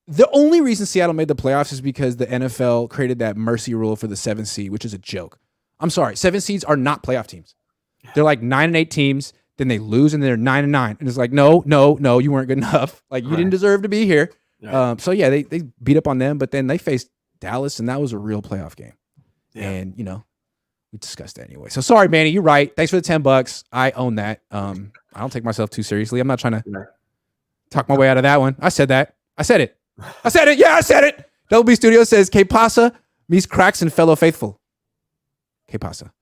the only reason Seattle made the playoffs is because the NFL created that mercy rule for the 7th seed, which is a joke. I'm sorry. 7 seeds are not playoff teams. They're like 9-8 teams. Then they lose and they're 9-9. And it's like, no, you weren't good enough. Like you didn't deserve to be here. Right. So yeah, they beat up on them, but then they faced Dallas and that was a real playoff game. Yeah. And we discussed that anyway. So sorry, Manny, you're right. Thanks for the $10. I own that. I don't take myself too seriously. I'm not trying to talk my way out of that one. I said that. I said it. Yeah, I said it. WB Studio says, Que pasa? Mis cracks and fellow faithful. Que pasa?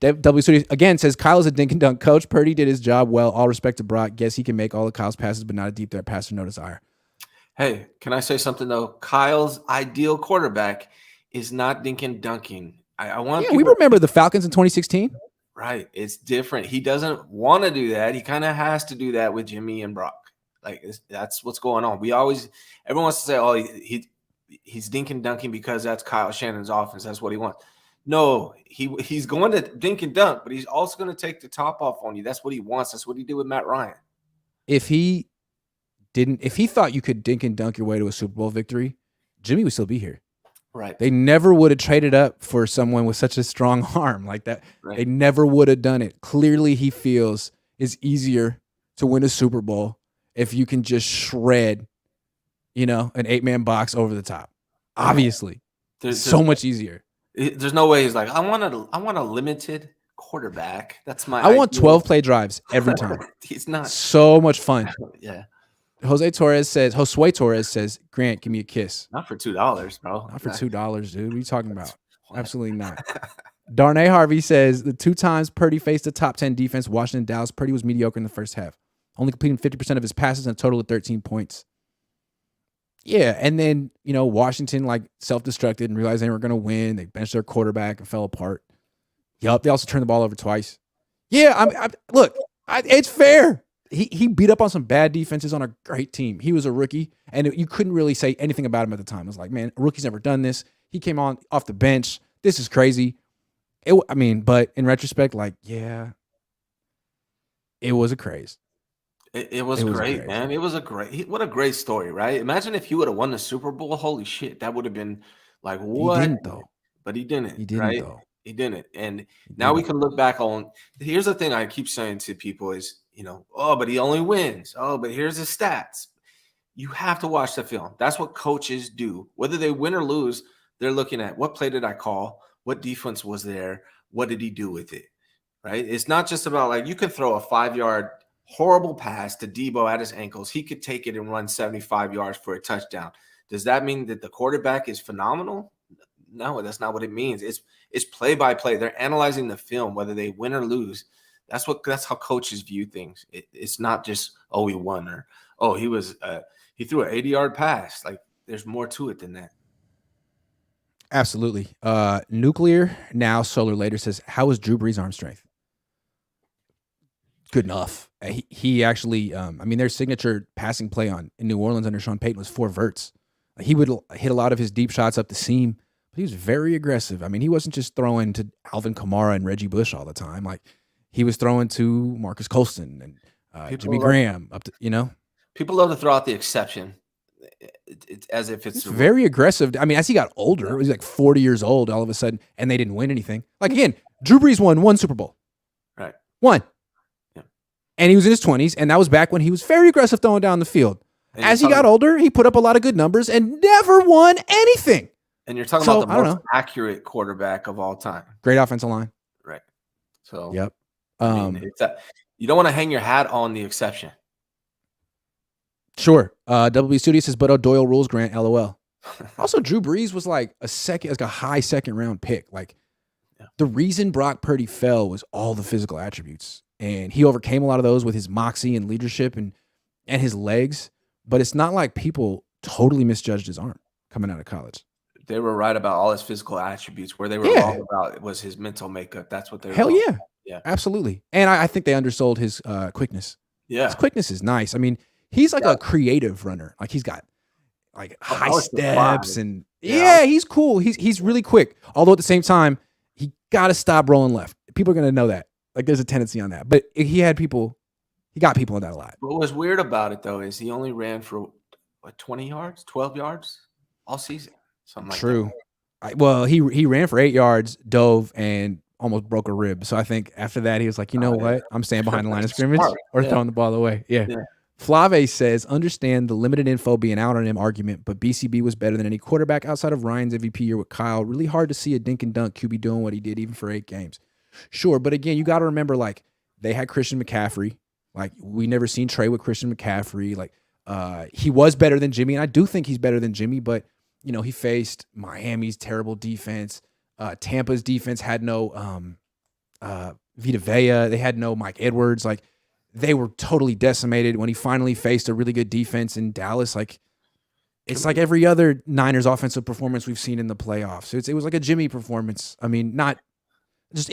W Studio again says, Kyle is a dink and dunk coach. Purdy did his job well. All respect to Brock. Guess he can make all of Kyle's passes, but not a deep threat passer, no desire. Hey, can I say something though? Kyle's ideal quarterback is not dink and dunking. I want. Yeah, we remember the Falcons in 2016. Right. It's different. He doesn't want to do that. He kind of has to do that with Jimmy and Brock. Like that's what's going on. Everyone wants to say, oh, he's dink and dunking because that's Kyle Shannon's offense. That's what he wants. No, he's going to dink and dunk, but he's also going to take the top off on you. That's what he wants. That's what he did with Matt Ryan. If he thought you could dink and dunk your way to a Super Bowl victory, Jimmy would still be here. Right. They never would have traded up for someone with such a strong arm like that. Right. They never would have done it. Clearly, he feels it's easier to win a Super Bowl if you can just shred, an 8-man box over the top. Obviously, there's so much easier. There's no way he's like, I want a limited quarterback. That's my. I want 12 play drives every time. He's not so much fun. Yeah. Josue Torres says, Grant, give me a kiss. Not for $2, bro. Not for $2, dude. What are you talking about? Absolutely not. Darnay Harvey says, the 2 times Purdy faced a top 10 defense, Washington and Dallas, Purdy was mediocre in the first half. Only completing 50% of his passes and a total of 13 points. Yeah, and then, Washington self-destructed and realized they weren't going to win. They benched their quarterback and fell apart. Yup, they also turned the ball over twice. Yeah, look, it's fair. He beat up on some bad defenses on a great team. He was a rookie, and you couldn't really say anything about him at the time. It was like, man, a rookie's never done this. He came off the bench. This is crazy. But in retrospect, it was a craze. It was great, man. It was what a great story, right? Imagine if he would have won the Super Bowl. Holy shit, that would have been like what? He didn't, though. But he didn't. He didn't, right? though. He didn't. And now we can look back on. Here's the thing I keep saying to people is, oh, but he only wins. Oh, but here's his stats. You have to watch the film. That's what coaches do. Whether they win or lose, they're looking at what play did I call? What defense was there? What did he do with it? Right? It's not just about you can throw a 5-yard horrible pass to Debo at his ankles. He could take it and run 75 yards for a touchdown. Does that mean that the quarterback is phenomenal? No, that's not what it means. It's play by play. They're analyzing the film, whether they win or lose. That's how coaches view things. It's not just, oh, he won or, oh, he threw an 80-yard pass. There's more to it than that. Absolutely. Nuclear now, solar later says, how is Drew Brees' arm strength? Good enough. He actually, their signature passing play in New Orleans under Sean Payton was 4 verts. He would hit a lot of his deep shots up the seam, but he was very aggressive. He wasn't just throwing to Alvin Kamara and Reggie Bush all the time. He was throwing to Marcus Colston and Jimmy Graham up to, People love to throw out the exception. It's as if it's very aggressive. As he got older, he was 40 years old all of a sudden, and they didn't win anything. Again, Drew Brees won 1 Super Bowl. Right. 1. Yeah. And he was in his 20s, and that was back when he was very aggressive throwing down the field. And as he got older, he put up a lot of good numbers and never won anything. And you're talking about the most accurate quarterback of all time. Great offensive line. Right. So, yep. You don't want to hang your hat on the exception. Sure. WB Studio says, but Doyle rules, Grant, LOL. Also, Drew Brees was a high second round pick. The reason Brock Purdy fell was all the physical attributes. And he overcame a lot of those with his moxie and leadership and his legs. But it's not like people totally misjudged his arm coming out of college. They were right about all his physical attributes. Where they were wrong about it was his mental makeup. That's what they were. Hell yeah. Yeah. Absolutely. And I think they undersold his quickness. Yeah. His quickness is nice. He's a creative runner. He's got high steps and he's cool. He's really quick. Although at the same time, he got to stop rolling left. People are going to know that. Like there's a tendency on that. But he got people on that a lot. What was weird about it though is he only ran for what, 20 yards, 12 yards all season, something like that. True. Well, he ran for 8 yards, dove, and almost broke a rib. So I think after that he was like, you know what? Yeah. I'm staying behind the line of scrimmage or throwing the ball away. Yeah. Flave says, understand the limited info being out on him argument, but BCB was better than any quarterback outside of Ryan's MVP year with Kyle. Really hard to see a dink and dunk QB doing what he did even for 8 games. Sure, but again, you got to remember, like, they had Christian McCaffrey. Like, we never seen Trey with Christian McCaffrey. Like, he was better than Jimmy, and I do think he's better than Jimmy, but, you know, he faced Miami's terrible defense. Tampa's defense had no Vita Vea. They had no Mike Edwards. Like, they were totally decimated when he finally faced a really good defense in Dallas. Like, it's like every other Niners offensive performance we've seen in the playoffs. It was like a Jimmy performance. I mean, not just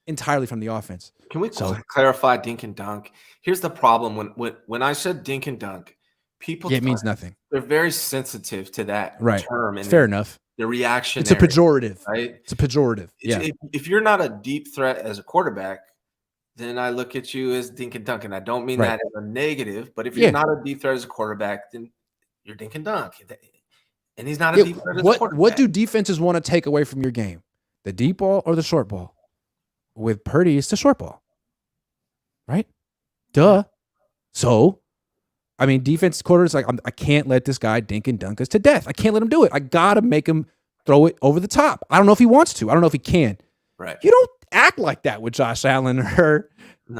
entirely from the offense. Can we clarify dink and dunk? Here's the problem. When I said dink and dunk, people it means nothing. They're very sensitive to that term. And fair enough. The reaction. It's a pejorative. Right? It's a pejorative. If you're not a deep threat as a quarterback, then I look at you as dink and dunk. And I don't mean that as a negative, but if you're not a deep threat as a quarterback, then you're dink and dunk. And he's not a deep threat as a quarterback. What do defenses want to take away from your game? The deep ball or the short ball? With Purdy, it's the short ball. Right? Duh. So, I mean, defense quarters, like, I can't let this guy dink and dunk us to death. I can't let him do it. I got to make him throw it over the top. I don't know if he wants to. I don't know if he can. Right. You don't act like that with Josh Allen or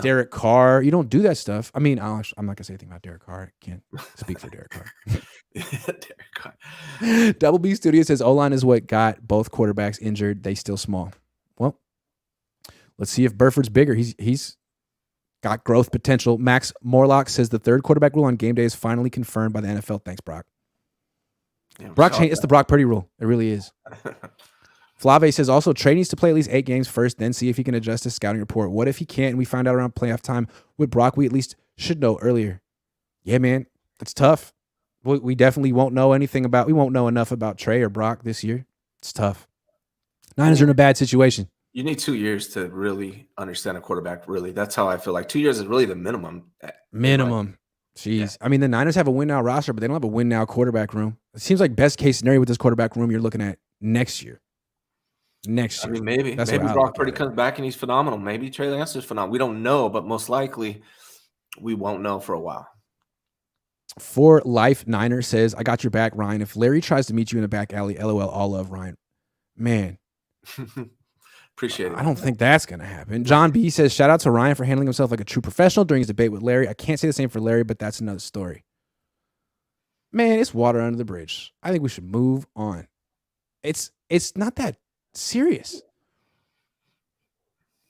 Derek Carr. You don't do that stuff. I mean, I'm not going to say anything about Derek Carr. I can't speak for Derek Carr. Derek Carr. Double B Studio says O-line is what got both quarterbacks injured. They still small. Well, let's see if Burford's bigger. He's got growth potential. Max Morlock says the third quarterback rule on game day is finally confirmed by the NFL. Thanks, Brock. Yeah, it's the Brock Purdy rule. It really is. Flave says also Trey needs to play at least 8 games first, then see if he can adjust his scouting report. What if he can't and we find out around playoff time with Brock? We at least should know earlier. Yeah, man, it's tough. We definitely won't know we won't know enough about Trey or Brock this year. It's tough. Niners are in a bad situation. You need 2 years to really understand a quarterback, really. That's how I feel like 2 years is really the minimum. Minimum. Jeez. Yeah. I mean, the Niners have a win-now roster, but they don't have a win-now quarterback room. It seems like best case scenario with this quarterback room you're looking at next year. I mean, maybe Brock Purdy comes back and he's phenomenal. Maybe Trey Lance is phenomenal. We don't know, but most likely we won't know for a while. For Life Niner says, I got your back, Ryan. If Larry tries to meet you in the back alley, LOL, all love, Ryan. Man. Appreciate it. I don't think that's going to happen. John B says, shout out to Ryan for handling himself like a true professional during his debate with Larry. I can't say the same for Larry, but that's another story. Man, it's water under the bridge. I think we should move on. It's not that serious.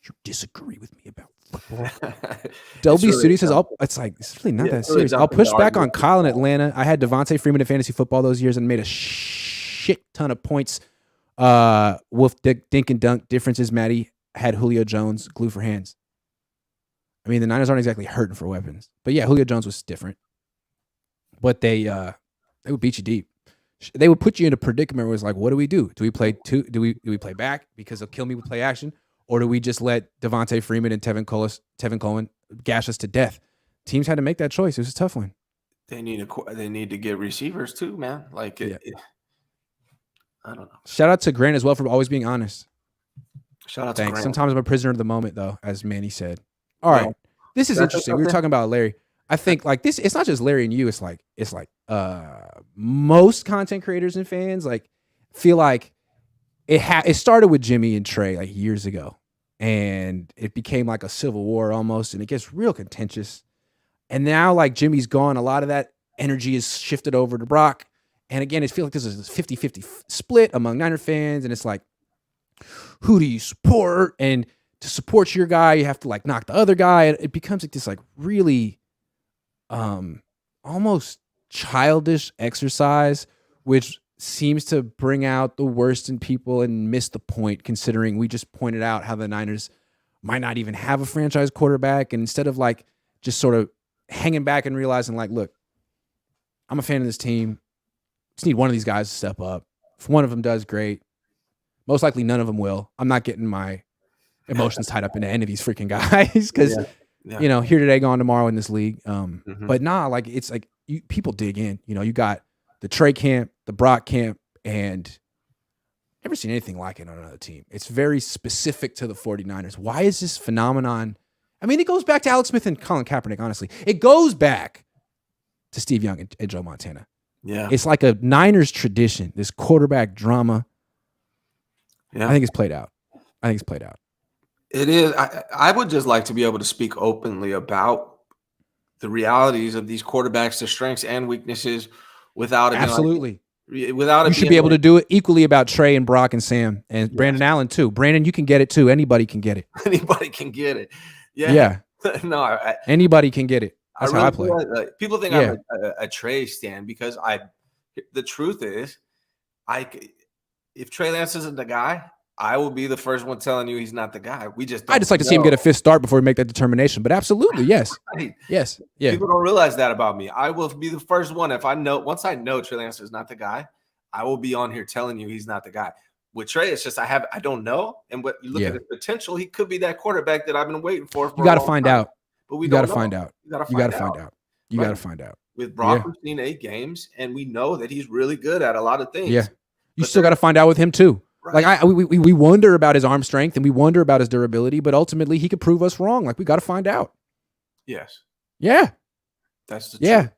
You disagree with me about football. Delby really Studio says, it's really not that serious. I'll push back on Kyle in Atlanta. I had Devontae Freeman in fantasy football those years and made a shit ton of points. Wolf dink and dunk. Difference is Matty had Julio Jones, glue for hands. I mean, the Niners aren't exactly hurting for weapons. But yeah, Julio Jones was different. But they would beat you deep. They would put you in a predicament where it's like, what do we do? Do we play two? Do we play back because they'll kill me with play action? Or do we just let Devontae Freeman and Tevin Coleman gash us to death? Teams had to make that choice. It was a tough one. They need to get receivers too, man. Like, I don't know. Shout out to Grant as well for always being honest. Shout out to Grant. Sometimes I'm a prisoner of the moment, though, as Manny said. All right. This is interesting. We were talking about Larry. I think like this, it's not just Larry and you. It's like most content creators and fans like feel like it started with Jimmy and Trey like years ago, and it became like a civil war almost, and it gets real contentious. And now like Jimmy's gone, a lot of that energy is shifted over to Brock. And again, it feels like this is a 50-50 split among Niner fans, and it's like, who do you support? And to support your guy, you have to like knock the other guy. It becomes like this like really almost childish exercise, which seems to bring out the worst in people and miss the point, considering we just pointed out how the Niners might not even have a franchise quarterback. And instead of like just sort of hanging back and realizing like, look, I'm a fan of this team. Just need one of these guys to step up. If one of them does, great. Most likely none of them will. I'm not getting my emotions tied up in any of these freaking guys because here today, gone tomorrow in this league. But nah, like it's like people dig in. You got the Trey camp, the Brock camp, and never seen anything like it on another team. It's very specific to the 49ers. Why is this phenomenon? I mean, it goes back to Alex Smith and Colin Kaepernick, honestly. It goes back to Steve Young and Joe Montana. Yeah. It's like a Niners tradition, this quarterback drama. Yeah. I think it's played out. It is. I would just like to be able to speak openly about the realities of these quarterbacks, their strengths and weaknesses without it. Absolutely. Without it, you should be able to do it equally about Trey and Brock and Sam and Brandon Allen too. Brandon, you can get it too. Anybody can get it. Anybody can get it. Yeah. No, anybody can get it. That's how I play. People think I'm a Trey stan because the truth is, if Trey Lance isn't the guy, I will be the first one telling you he's not the guy. I just like to see him get a fifth start before we make that determination. But absolutely, yes. Right. Yes. Yeah. People don't realize that about me. I will be the first one. Once I know Trey Lance is not the guy, I will be on here telling you he's not the guy. With Trey, it's just I don't know. And what you look at his potential, he could be that quarterback that I've been waiting for. You got to find out. But you got to find out. You got to find out. You got to find out. With Brock, we've seen 8 games, and we know that he's really good at a lot of things. Yeah. You still got to find out with him too. Right. Like we wonder about his arm strength and we wonder about his durability, but ultimately he could prove us wrong. Like we got to find out. Yes. Yeah. That's the truth.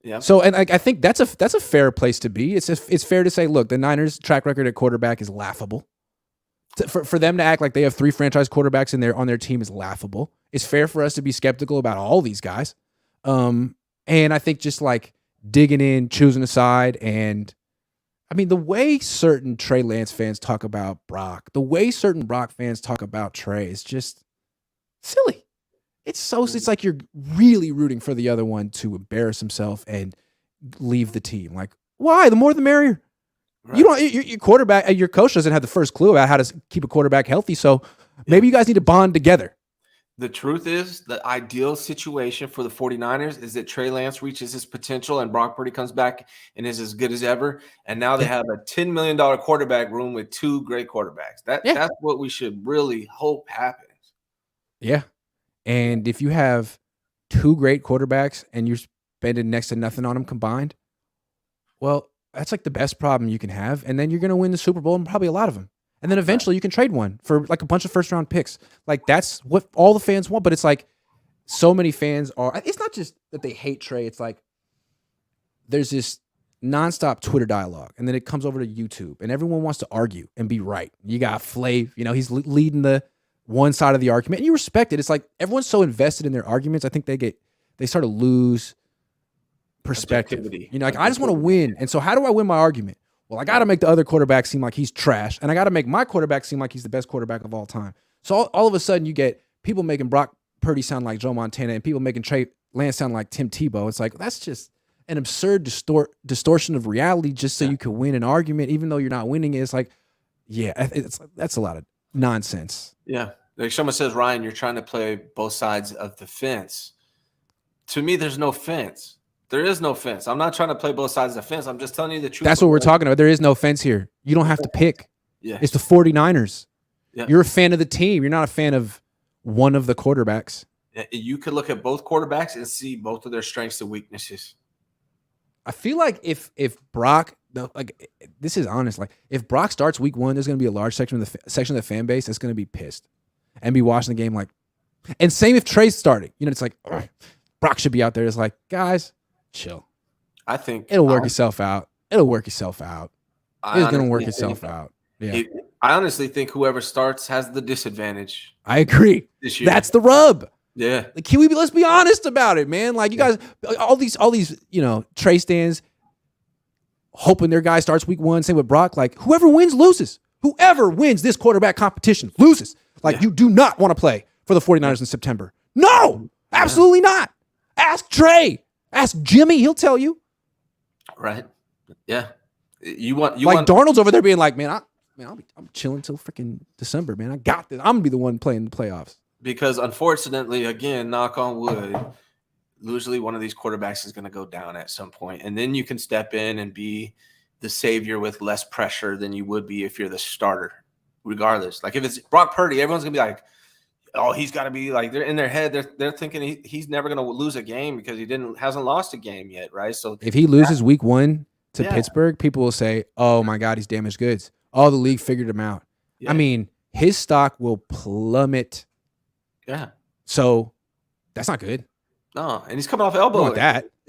Yeah. So, and I think that's a fair place to be. It's fair to say, look, the Niners' track record at quarterback is laughable. For them to act like they have 3 franchise quarterbacks on their team is laughable. It's fair for us to be skeptical about all these guys. And I think just like digging in, choosing a side, and I mean, the way certain Trey Lance fans talk about Brock, the way certain Brock fans talk about Trey is just silly. It's like you're really rooting for the other one to embarrass himself and leave the team. Like, why? The more the merrier. Right. Your quarterback, your coach doesn't have the first clue about how to keep a quarterback healthy. So maybe you guys need to bond together. The truth is, the ideal situation for the 49ers is that Trey Lance reaches his potential and Brock Purdy comes back and is as good as ever. And now they have a $10 million quarterback room with 2 great quarterbacks. That's what we should really hope happens. Yeah. And if you have 2 great quarterbacks and you're spending next to nothing on them combined, well, that's like the best problem you can have. And then you're going to win the Super Bowl and probably a lot of them. And then eventually you can trade one for like a bunch of first-round picks. Like that's what all the fans want. But it's like so many fans are. It's not just that they hate Trey. It's like there's this nonstop Twitter dialogue, and then it comes over to YouTube, and everyone wants to argue and be right. You got Flav, he's leading the one side of the argument, and you respect it. It's like everyone's so invested in their arguments. I think they start to lose perspective. Like I just want to win, and so how do I win my argument? Well, I got to make the other quarterback seem like he's trash, and I got to make my quarterback seem like he's the best quarterback of all time. So all of a sudden, you get people making Brock Purdy sound like Joe Montana and people making Trey Lance sound like Tim Tebow. It's like, that's just an absurd distortion of reality just so you can win an argument, even though you're not winning it. It's like, that's a lot of nonsense. Yeah. Like someone says, Ryan, you're trying to play both sides of the fence. To me, there's no fence. There is no fence. I'm not trying to play both sides of the fence. I'm just telling you the truth. That's what we're talking about. There is no fence here. You don't have to pick. Yeah. It's the 49ers. Yeah. You're a fan of the team. You're not a fan of one of the quarterbacks. You could look at both quarterbacks and see both of their strengths and weaknesses. I feel like if Brock, like this is honest, like if Brock starts week 1, there's going to be a large section of the fan base that's going to be pissed and be watching the game like, and same if Trey's starting. It's like, Brock should be out there. It's like, guys, chill. I think it'll work itself out. It'll work itself out. It's going to work itself out. Yeah. I honestly think whoever starts has the disadvantage. I agree. This year. That's the rub. Yeah. Like, let's be honest about it, man. Like you guys, all these, Trey stands hoping their guy starts week 1. Same with Brock. Like whoever wins loses. Whoever wins this quarterback competition loses. Like you do not want to play for the 49ers in September. No, absolutely not. Ask Trey. Ask Jimmy. He'll tell you. Right. Yeah. Darnold's over there being like, I'm chilling till freaking December, man. I got this. I'm gonna be the one playing the playoffs. Because unfortunately, again, knock on wood, usually one of these quarterbacks is going to go down at some point, and then you can step in and be the savior with less pressure than you would be if you're the starter. regardless. Like if it's Brock Purdy, everyone's gonna be like, "Oh, he's got to be like." They're in their head. They're thinking he's never gonna lose a game because hasn't lost a game yet, right? So if he loses week 1 to Pittsburgh, people will say, "Oh my God, he's damaged goods." Oh, the league figured him out. Yeah. I mean, his stock will plummet. Yeah. So that's not good. No, and he's coming off elbow.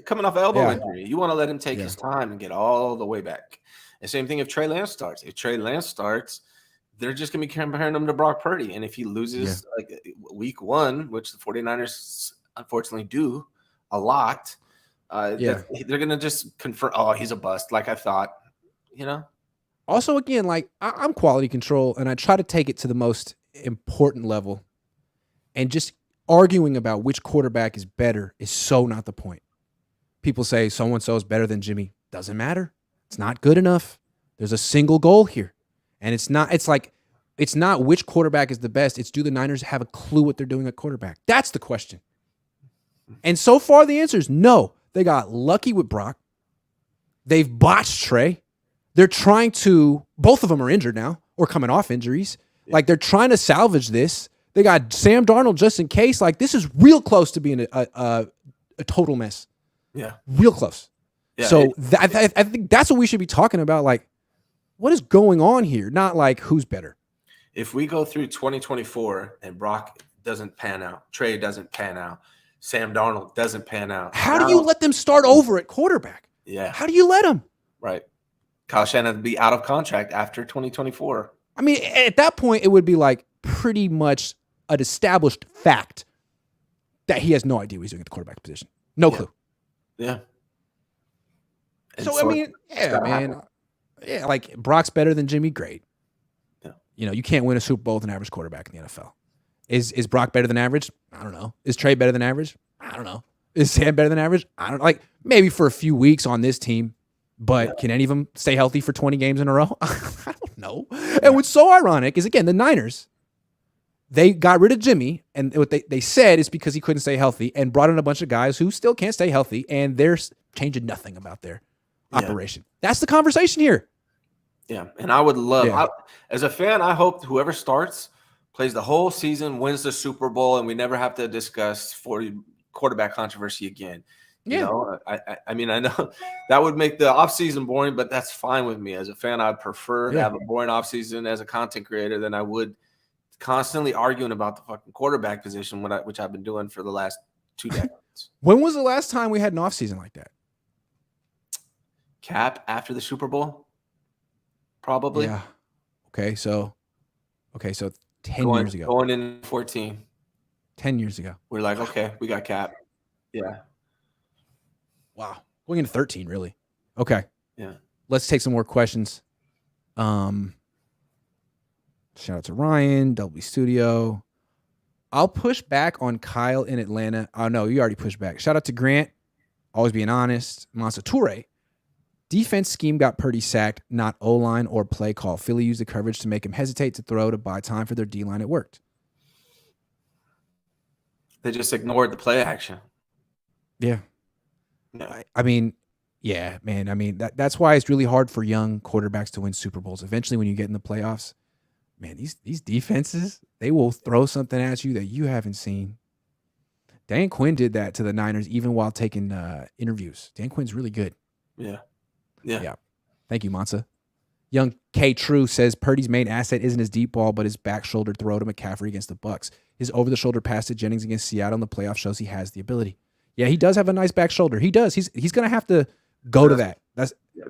Coming off elbow injury. You want to let him take his time and get all the way back. And same thing if Trey Lance starts. If Trey Lance starts, they're just going to be comparing him to Brock Purdy. And if he loses like week 1, which the 49ers unfortunately do a lot, they're going to just confirm, oh, he's a bust, like I thought, you know? Also, again, like I'm quality control, and I try to take it to the most important level. And just arguing about which quarterback is better is so not the point. People say so-and-so is better than Jimmy. Doesn't matter. It's not good enough. There's a single goal here. And it's not which quarterback is the best. It's do the Niners have a clue what they're doing at quarterback? That's the question. And so far the answer is no. They got lucky with Brock. They've botched Trey. They're trying to, both of them are injured now or coming off injuries. Yeah. Like they're trying to salvage this. They got Sam Darnold just in case. Like this is real close to being a total mess. Yeah. Real close. Yeah, so I think that's what we should be talking about. Like, what is going on here? Not like who's better. If we go through 2024 and Brock doesn't pan out, Trey doesn't pan out, Sam Darnold doesn't pan out. How do you let them start over at quarterback? Yeah. How do you let them? Right. Kyle Shanahan would be out of contract after 2024. I mean, at that point, it would be like pretty much an established fact that he has no idea what he's doing at the quarterback position. No clue. Yeah. So I mean, man. Yeah, like Brock's better than Jimmy, great. Yeah. You know, you can't win a Super Bowl with an average quarterback in the NFL. Is Brock better than average? I don't know. Is Trey better than average? I don't know. Is Sam better than average? I don't know. Like maybe for a few weeks on this team, but can any of them stay healthy for 20 games in a row? I don't know. And what's so ironic is, again, the Niners, they got rid of Jimmy, and what they said is because he couldn't stay healthy, and brought in a bunch of guys who still can't stay healthy, and they're changing nothing about their operation. That's the conversation here. Yeah, and I would love, as a fan, I hope whoever starts plays the whole season, wins the Super Bowl, and we never have to discuss 40 quarterback controversy again. You know, I mean, I know that would make the offseason boring, but that's fine with me. As a fan, I'd prefer to have a boring offseason as a content creator than I would constantly arguing about the fucking quarterback position, which I've been doing for the last 2 decades. When was the last time we had an offseason like that? Cap after the Super Bowl? Probably. Yeah. Okay, so 10 years ago. Going in 14. 10 years ago. We're like, okay, we got Cap. Yeah. Wow. Going into 13, really. Okay. Yeah. Let's take some more questions. Shout out to Ryan, WB Studio. I'll push back on Kyle in Atlanta. Oh, no, you already pushed back. Shout out to Grant. Always being honest. Mansa Toure. Defense scheme got Purdy sacked, not O-line or play call. Philly used the coverage to make him hesitate to throw to buy time for their D-line. It worked. They just ignored the play action. Yeah. No. I mean, yeah, man. I mean, that's why it's really hard for young quarterbacks to win Super Bowls. Eventually, when you get in the playoffs, man, these defenses, they will throw something at you that you haven't seen. Dan Quinn did that to the Niners even while taking interviews. Dan Quinn's really good. Yeah. Thank you, Mansa. Young K. True says Purdy's main asset isn't his deep ball, but his back shoulder throw to McCaffrey against the Bucs. His over-the-shoulder pass to Jennings against Seattle in the playoff shows he has the ability. Yeah, he does have a nice back shoulder. He does. He's going to have to go to that.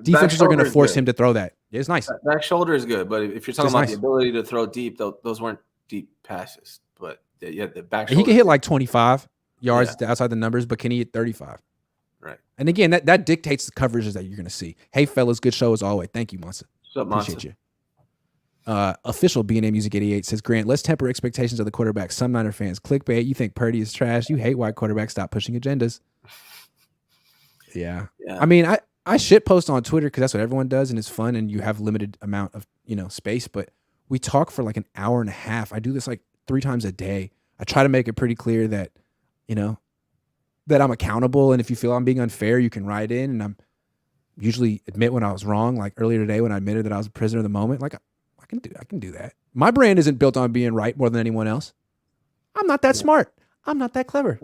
Defenses are going to force him to throw that. It's nice. Back shoulder is good, but if you're talking about the ability to throw deep, those weren't deep passes. But the back shoulder. He can hit like 25 yards outside the numbers, but can he hit 35? Right. And again, that dictates the coverages that you're going to see. Hey, fellas, good show as always. Thank you, Mansa. What's up, Mansa? Appreciate you. Official BNA Music 88 says, Grant, let's temper expectations of the quarterback. Some Niner fans, clickbait, you think Purdy is trash. You hate white quarterbacks. Stop pushing agendas. Yeah. I mean, I shit post on Twitter because that's what everyone does, and it's fun, and you have limited amount of space. But we talk for like an hour and a half. I do this like 3 times a day. I try to make it pretty clear that that I'm accountable, and if you feel I'm being unfair, you can write in, and I'm usually admit when I was wrong. Like earlier today when I admitted that I was a prisoner of the moment, like I can do that. My brand isn't built on being right more than anyone else. I'm not that smart. I'm not that clever.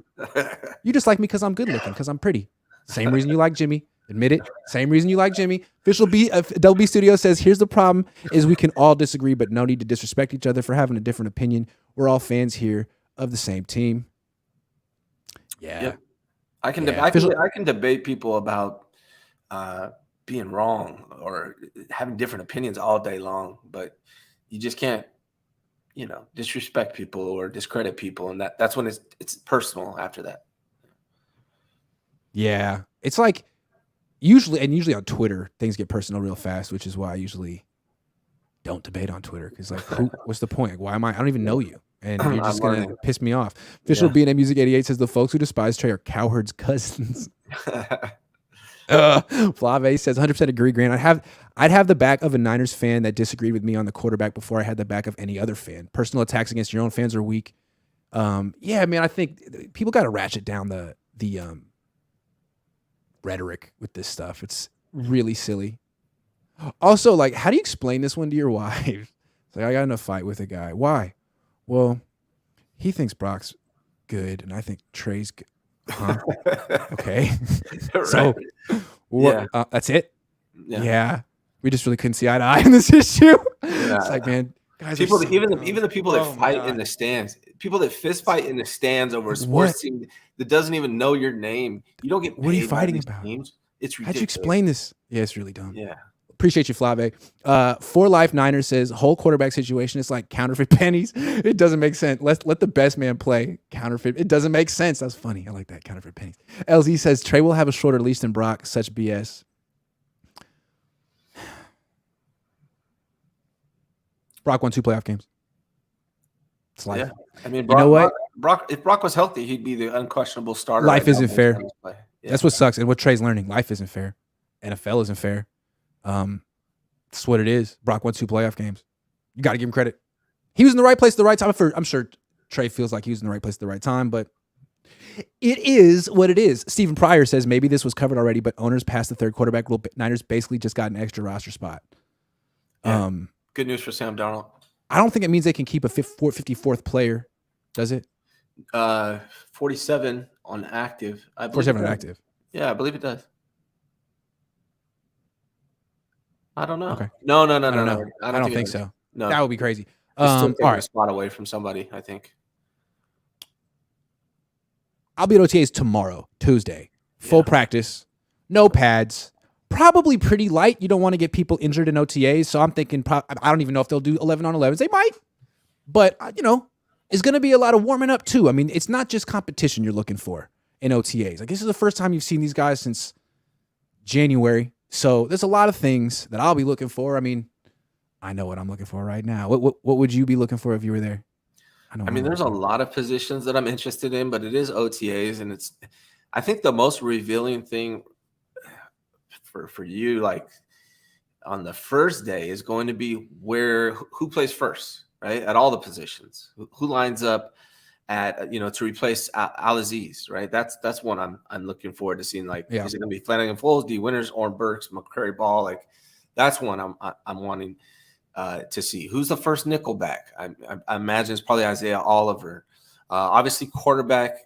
You just like me because I'm good looking, because I'm pretty. Same reason you like Jimmy. Admit it. Same reason you like Jimmy. Double B Studio says, here's the problem is we can all disagree, but no need to disrespect each other for having a different opinion. We're all fans here of the same team. Yeah. Yep. I can debate people about being wrong or having different opinions all day long, but you just can't, disrespect people or discredit people, and that's when it's personal after that. Yeah, it's like usually on Twitter things get personal real fast, which is why I usually don't debate on Twitter, because like, what's the point? Like, why am I don't even know you, and you're just gonna piss me off. Official B&M Music 88 says the folks who despise Trey are Cowherd's cousins. Flave says 100% agree, Grant. I'd have the back of a Niners fan that disagreed with me on the quarterback before I had the back of any other fan. Personal attacks against your own fans are weak. Yeah, man, I think people got to ratchet down the rhetoric with this stuff. It's really silly. Also, like, how do you explain this one to your wife? It's like, I got in a fight with a guy. Why? Well, he thinks Brock's good, and I think Trey's good. Huh? Okay. Right. So that's it. Yeah. We just really couldn't see eye to eye in this issue. It's like, man, guys, even the people that fight in the stands, people that fist fight in the stands over a sports team that doesn't even know your name, you don't get paid. What are you fighting about? Teams. It's ridiculous. How'd you explain this? Yeah, it's really dumb. Yeah. Appreciate you, Flave. For Life Niners says whole quarterback situation is like counterfeit pennies. It doesn't make sense. Let the best man play. Counterfeit. It doesn't make sense. That's funny. I like that. Counterfeit pennies. LZ says Trey will have a shorter leash than Brock. Such BS. Brock won 2 playoff games. It's life. Yeah. I mean, you know what? If Brock was healthy, he'd be the unquestionable starter. Life isn't fair. Yeah. That's what sucks. And what Trey's learning. Life isn't fair. NFL isn't fair. That's what it is. Brock won 2 playoff games. You got to give him credit. He was in the right place at the right time. I'm sure Trey feels like he was in the right place at the right time, but it is what it is. Stephen Pryor says maybe this was covered already, but owners passed the third quarterback rule. Niners basically just got an extra roster spot. Yeah. Good news for Sam Darnold. I don't think it means they can keep a 54th player, does it? 47 on active. 47 on active. Yeah, I believe it does. I don't know. Okay. No. I don't think so. No, that would be crazy. All right, a spot away from somebody, I think. I'll be at OTAs tomorrow, Tuesday. Full practice, no pads, probably pretty light. You don't want to get people injured in OTAs, so I'm thinking I don't even know if they'll do 11 on 11s. They might, but it's going to be a lot of warming up too. I mean, it's not just competition you're looking for in OTAs. Like, this is the first time you've seen these guys since January. So there's a lot of things that I'll be looking for. I mean, I know what I'm looking for right now. What would you be looking for if you were there? I mean, there's a lot of positions that I'm interested in, but it is OTAs, and I think the most revealing thing for you, like on the first day, is going to be who plays first, right? At all the positions, who lines up at to replace Al-Aziz, right? That's one I'm looking forward to seeing. Like, is it going to be Flanagan Foles, D. Winters, Orrin Burks, McCrary Ball? Like, that's one I'm wanting to see. Who's the first nickel back? I imagine it's probably Isaiah Oliver. Obviously, quarterback.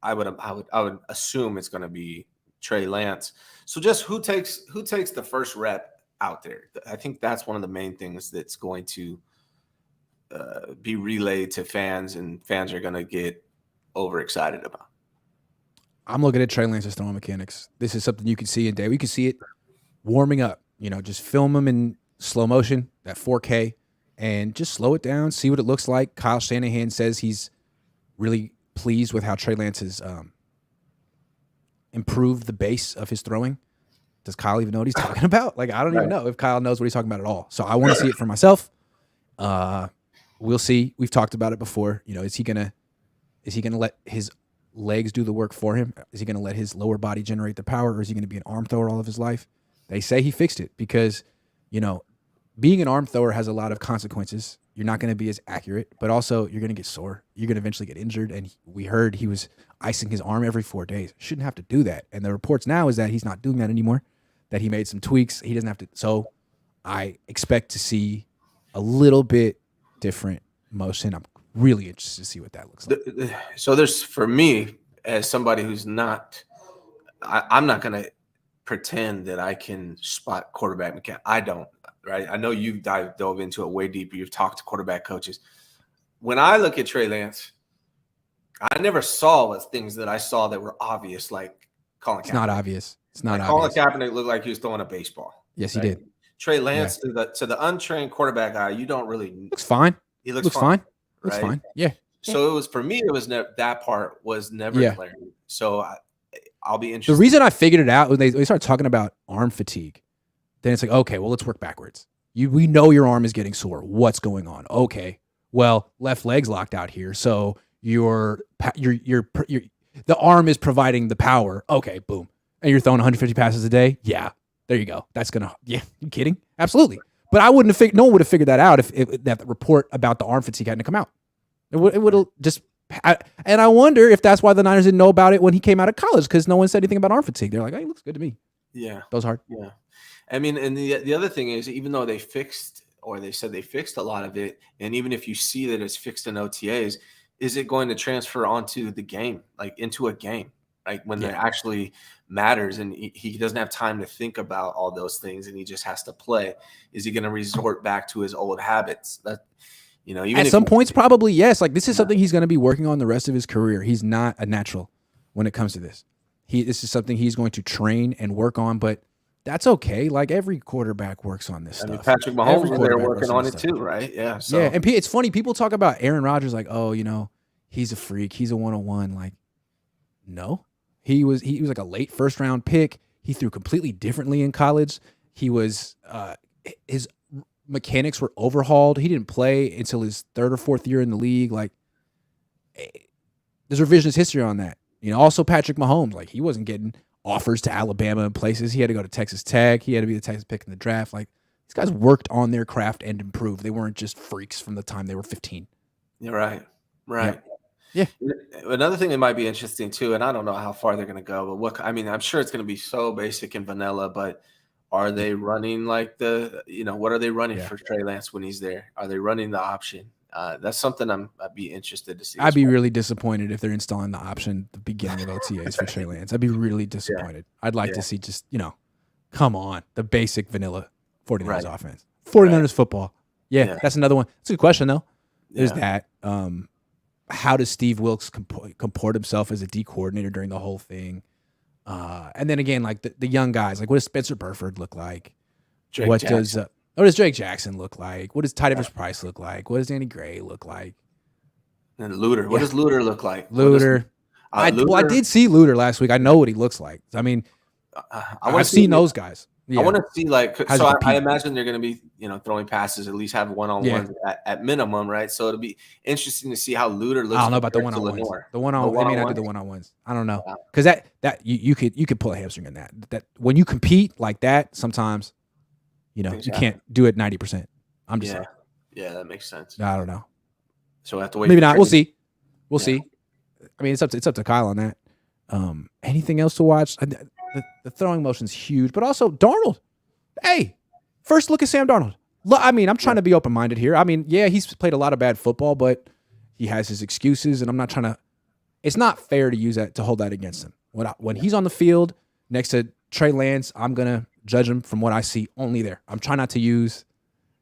I would assume it's going to be Trey Lance. So just who takes the first rep out there? I think that's one of the main things that's going to be relayed to fans, and fans are going to get overexcited about. I'm looking at Trey Lance's throwing mechanics. This is something you can see in day. We can see it warming up. Just film them in slow motion, that 4K, and just slow it down, see what it looks like. Kyle Shanahan says he's really pleased with how Trey Lance has improved the base of his throwing. Does Kyle even know what he's talking about? Like, I don't even know if Kyle knows what he's talking about at all. So I want to see it for myself. We'll see. We've talked about it before. Is he gonna let his legs do the work for him? Is he gonna let his lower body generate the power, or is he gonna be an arm thrower all of his life? They say he fixed it because, being an arm thrower has a lot of consequences. You're not going to be as accurate, but also you're going to get sore. You're going to eventually get injured. And we heard he was icing his arm every 4 days. Shouldn't have to do that. And the reports now is that he's not doing that anymore, that he made some tweaks. He doesn't have to. So I expect to see a little bit different motion. I'm really interested to see what that looks like. So there's, for me, as somebody who's not, I'm not going to pretend that I can spot quarterback mechanics. I don't, right? I know you've dove into it way deeper. You've talked to quarterback coaches. When I look at Trey Lance, I never saw things that I saw that were obvious, like Colin Kaepernick. It's not obvious. It's not like obvious. Colin Kaepernick looked like he was throwing a baseball. Yes, right? he did. Trey Lance, to the untrained quarterback eye, you don't really looks fine. He looks fine. Right? Looks fine. Yeah. So it was, for me, it was that part was never clear. So I'll be interested. The reason I figured it out when they started talking about arm fatigue, then it's like, okay, well, let's work backwards. We know your arm is getting sore. What's going on? Okay, well, left leg's locked out here, so the arm is providing the power. Okay, boom, and you're throwing 150 passes a day. Yeah, there you go. That's gonna. Yeah, you kidding? Absolutely. But I wouldn't have. No one would have figured that out if that report about the arm fatigue hadn't come out. It would have just. And I wonder if that's why the Niners didn't know about it when he came out of college, because no one said anything about arm fatigue. They're like, "Hey, he looks good to me." Yeah, that was hard. Yeah, I mean, and the other thing is, even though they said they fixed a lot of it, and even if you see that it's fixed in OTAs, is it going to transfer onto the game, like into a game, like when it actually matters, and he doesn't have time to think about all those things, and he just has to play? Is he going to resort back to his old habits? That, even at some points, probably yes. Like, this is something he's going to be working on the rest of his career. He's not a natural when it comes to this. This is something he's going to train and work on, but that's okay. Like, every quarterback works on this stuff. Patrick Mahomes, they're working on it too, right? Yeah. So. Yeah, and it's funny. People talk about Aaron Rodgers like, oh, he's a freak. He's a 101. Like, no, he was like a late first round pick. He threw completely differently in college. He was his mechanics were overhauled. He didn't play until his third or fourth year in the league. Like, there's revisionist history on that. Also Patrick Mahomes, like, he wasn't getting offers to Alabama and places. He had to go to Texas Tech. He had to be the Texas pick in the draft. Like, these guys worked on their craft and improved. They weren't just freaks from the time they were 15. You're right. Right. Yeah. Another thing that might be interesting too, and I don't know how far they're going to go, but I'm sure it's going to be so basic and vanilla, but are they running like what are they running for Trey Lance when he's there? Are they running the option? That's something I'd be interested to see. I'd be really disappointed if they're installing the option at the beginning of OTAs for Trey Lance. I'd be really disappointed. I'd like to see just, come on, the basic vanilla 49ers offense. 49ers football. Yeah, that's another one. It's a good question, though. There's that. How does Steve Wilkes comport himself as a D coordinator during the whole thing? And then again, like the young guys, like, what does Spencer Burford look like? What does Drake Jackson look like? What does Ty Davis Price look like? What does Danny Gray look like? And Luter. What does Luter look like? Luter. I did see Luter last week. I know what he looks like. I mean, I've seen those guys. Yeah. I want to see, like, so I imagine they're going to be, throwing passes, at least have one-on-ones at minimum, right? So it'll be interesting to see how Luter looks. I don't know about the one-on-ones. They may not do the one-on-ones. I don't know, because that you could pull a hamstring in that. That when you compete like that, sometimes, you can't do it 90%. I'm just saying. Yeah, that makes sense. I don't know. So we have to wait. Maybe not. We'll see. We'll see. I mean, it's up to Kyle on that. Anything else to watch? The throwing motion's huge, but also Darnold. Hey, first look at Sam Darnold. I mean, I'm trying to be open-minded here. I mean, he's played a lot of bad football, but he has his excuses, and I'm not trying to. It's not fair to use that to hold that against him. When he's on the field next to Trey Lance, I'm gonna judge him from what I see only there. I'm trying not to use,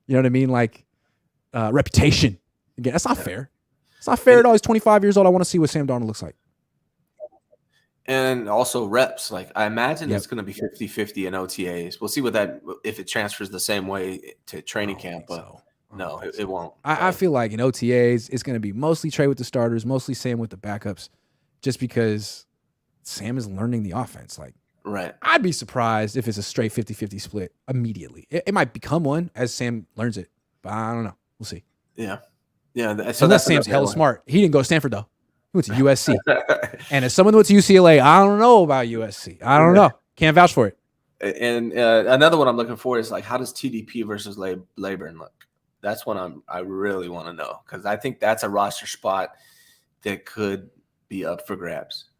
you know what I mean, like reputation. Again, that's not fair. It's not fair at all. He's 25 years old. I want to see what Sam Darnold looks like. And also reps. Like, I imagine it's going to be 50-50 in OTAs. We'll see if it transfers the same way to training camp, but no, it won't. I feel like in OTAs, it's going to be mostly Trey with the starters, mostly Sam with the backups, just because Sam is learning the offense. Like, right. I'd be surprised if it's a straight 50-50 split immediately. It might become one as Sam learns it, but I don't know. We'll see. Yeah. Yeah. So unless Sam's hella smart. He didn't go to Stanford, though. He went to USC. And as someone who went to UCLA, I don't know about USC. I don't know. Can't vouch for it. And another one I'm looking for is, like, how does TDP versus Laburn look? That's one I really want to know, because I think that's a roster spot that could be up for grabs.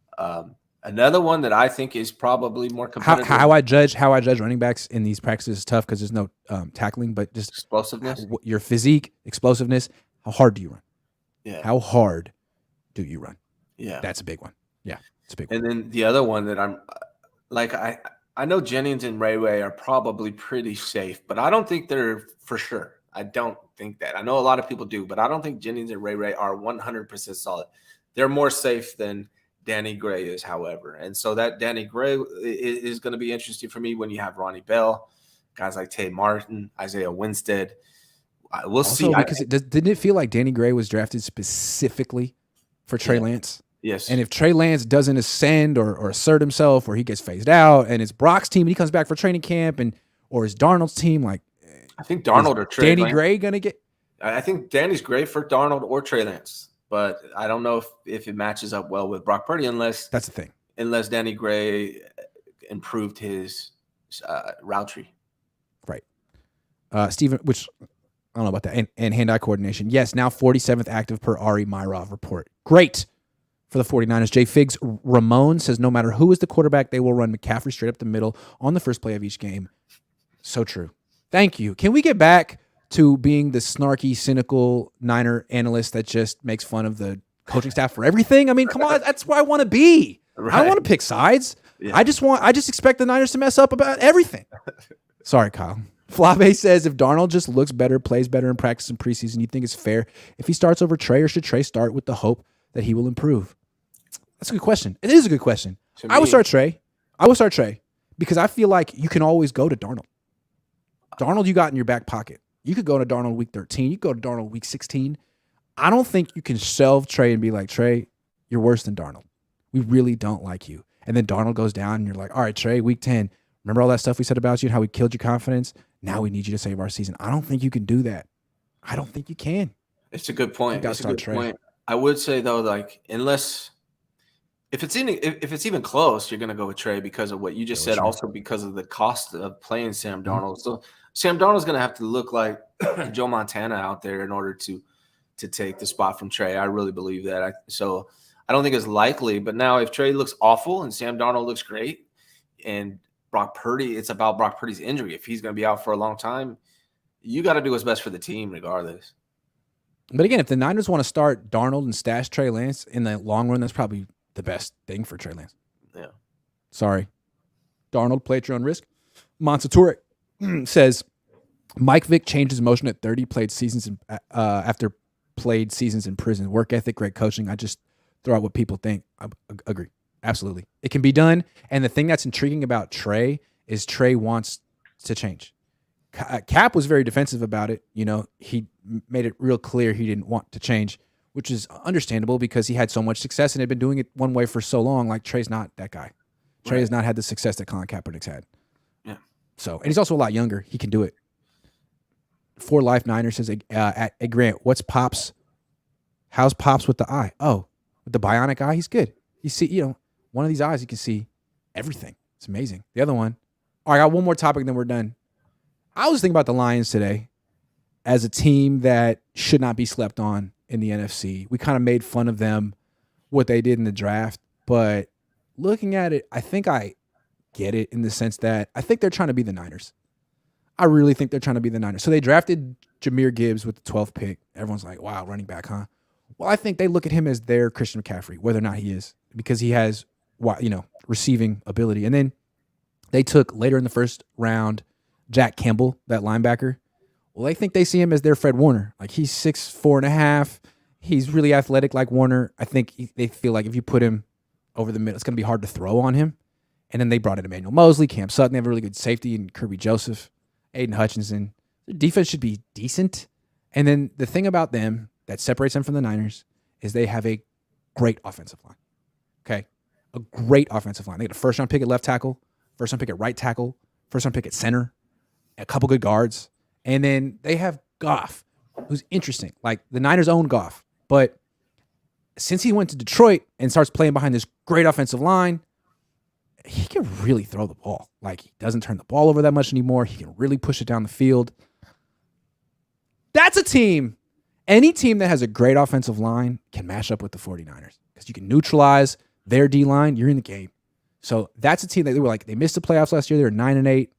Another one that I think is probably more competitive. How I judge running backs in these practices is tough because there's no tackling, but just explosiveness, your physique, explosiveness. How hard do you run? Yeah. How hard do you run? Yeah. That's a big one. Yeah, it's a big one. And then the other one that I'm like, I know Jennings and Ray are probably pretty safe, but I don't think they're for sure. I don't think that. I know a lot of people do, but I don't think Jennings and Ray are 100% solid. They're more safe than Danny Gray is, however. And so that Danny Gray is going to be interesting for me when you have Ronnie Bell, guys like Tay Martin, Isaiah Winstead. We'll also, see. Because didn't it feel like Danny Gray was drafted specifically for Trey Lance? Yes. And if Trey Lance doesn't ascend or assert himself, or he gets phased out, and it's Brock's team and he comes back for training camp, or is Darnold's team, like, I think Darnold or Trey Danny Gray going to get? I think Danny's great for Darnold or Trey Lance, but I don't know if it matches up well with Brock Purdy unless that's the thing. Unless Danny Gray improved his route tree. Right. Steven, which I don't know about that, and hand-eye coordination. Yes, now 47th active per Ari Myrov report. Great for the 49ers. Jay Figs Ramon says no matter who is the quarterback, they will run McCaffrey straight up the middle on the first play of each game. So true. Thank you. Can we get back to being the snarky, cynical Niner analyst that just makes fun of the coaching staff for everything? I mean, come on, that's where I want to be. Right. I don't want to pick sides. Yeah. I just expect the Niners to mess up about everything. Sorry, Kyle. Flave says if Darnold just looks better, plays better in practice and preseason, you think it's fair if he starts over Trey, or should Trey start with the hope that he will improve? That's a good question. It is a good question. I would start Trey. Because I feel like you can always go to Darnold. Darnold you got in your back pocket. You could go to Darnold week 13. You could go to Darnold week 16. I don't think you can shelve Trey and be like, Trey, you're worse than Darnold. We really don't like you. And then Darnold goes down and you're like, all right, Trey, week 10, remember all that stuff we said about you and how we killed your confidence? Now we need you to save our season. I don't think you can do that. I don't think you can. It's a good point. It's a good point. I would say, though, like, unless if it's even close, you're going to go with Trey because of what you just said, also because of the cost of playing Sam Darnold. So Sam Darnold's going to have to look like Joe Montana out there in order to take the spot from Trey. I really believe that. So I don't think it's likely. But now if Trey looks awful and Sam Darnold looks great and Brock Purdy, it's about Brock Purdy's injury. If he's going to be out for a long time, you got to do what's best for the team regardless. But again, if the Niners want to start Darnold and stash Trey Lance in the long run, that's probably the best thing for Trey Lance. Yeah. Sorry. Darnold, play at your own risk. Monsature says Mike Vick changed his motion at 30, after played seasons in prison. Work ethic, great coaching. I just throw out what people think. I agree. Absolutely. It can be done. And the thing that's intriguing about Trey is Trey wants to change. Cap was very defensive about it. You know, he made it real clear he didn't want to change, which is understandable because he had so much success and had been doing it one way for so long. Like, Trey's not that guy. Trey has not had the success that Colin Kaepernick's had. Yeah. So, and he's also a lot younger. He can do it. For Life Niner says, at Grant, what's Pops? How's Pops with the eye? Oh, with the bionic eye, he's good. You see, one of these eyes, you can see everything. It's amazing. The other one. All right, I got one more topic, then we're done. I was thinking about the Lions today as a team that should not be slept on in the NFC. We kind of made fun of them, what they did in the draft. But looking at it, I think I get it in the sense that I think they're trying to be the Niners. I really think they're trying to be the Niners. So they drafted Jahmyr Gibbs with the 12th pick. Everyone's like, wow, running back, huh? Well, I think they look at him as their Christian McCaffrey, whether or not he is, because he has, receiving ability. And then they took later in the first round Jack Campbell, that linebacker. Well, I think they see him as their Fred Warner. Like, he's 6'4.5". He's really athletic like Warner. I think they feel like if you put him over the middle, it's going to be hard to throw on him. And then they brought in Emmanuel Mosley, Cam Sutton. They have a really good safety in Kirby Joseph, Aiden Hutchinson. Their defense should be decent. And then the thing about them that separates them from the Niners is they have a great offensive line. Okay? A great offensive line. They got a first-round pick at left tackle, first-round pick at right tackle, first-round pick at center, a couple good guards. And then they have Goff, who's interesting. Like, the Niners own Goff. But since he went to Detroit and starts playing behind this great offensive line, he can really throw the ball. Like, he doesn't turn the ball over that much anymore. He can really push it down the field. That's a team. Any team that has a great offensive line can match up with the 49ers because you can neutralize their D-line, you're in the game. So that's a team that they missed the playoffs last year. They were 9-8.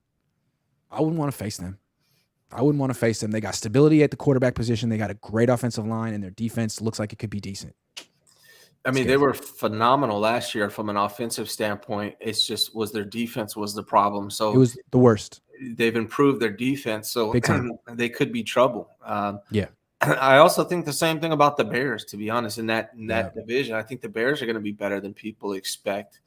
I wouldn't want to face them. They got stability at the quarterback position. They got a great offensive line, and their defense looks like it could be decent. I mean, they were phenomenal last year from an offensive standpoint. It's just their defense was the problem. So it was the worst. They've improved their defense, so they could be trouble. Yeah. I also think the same thing about the Bears, to be honest, in that division. I think the Bears are going to be better than people expect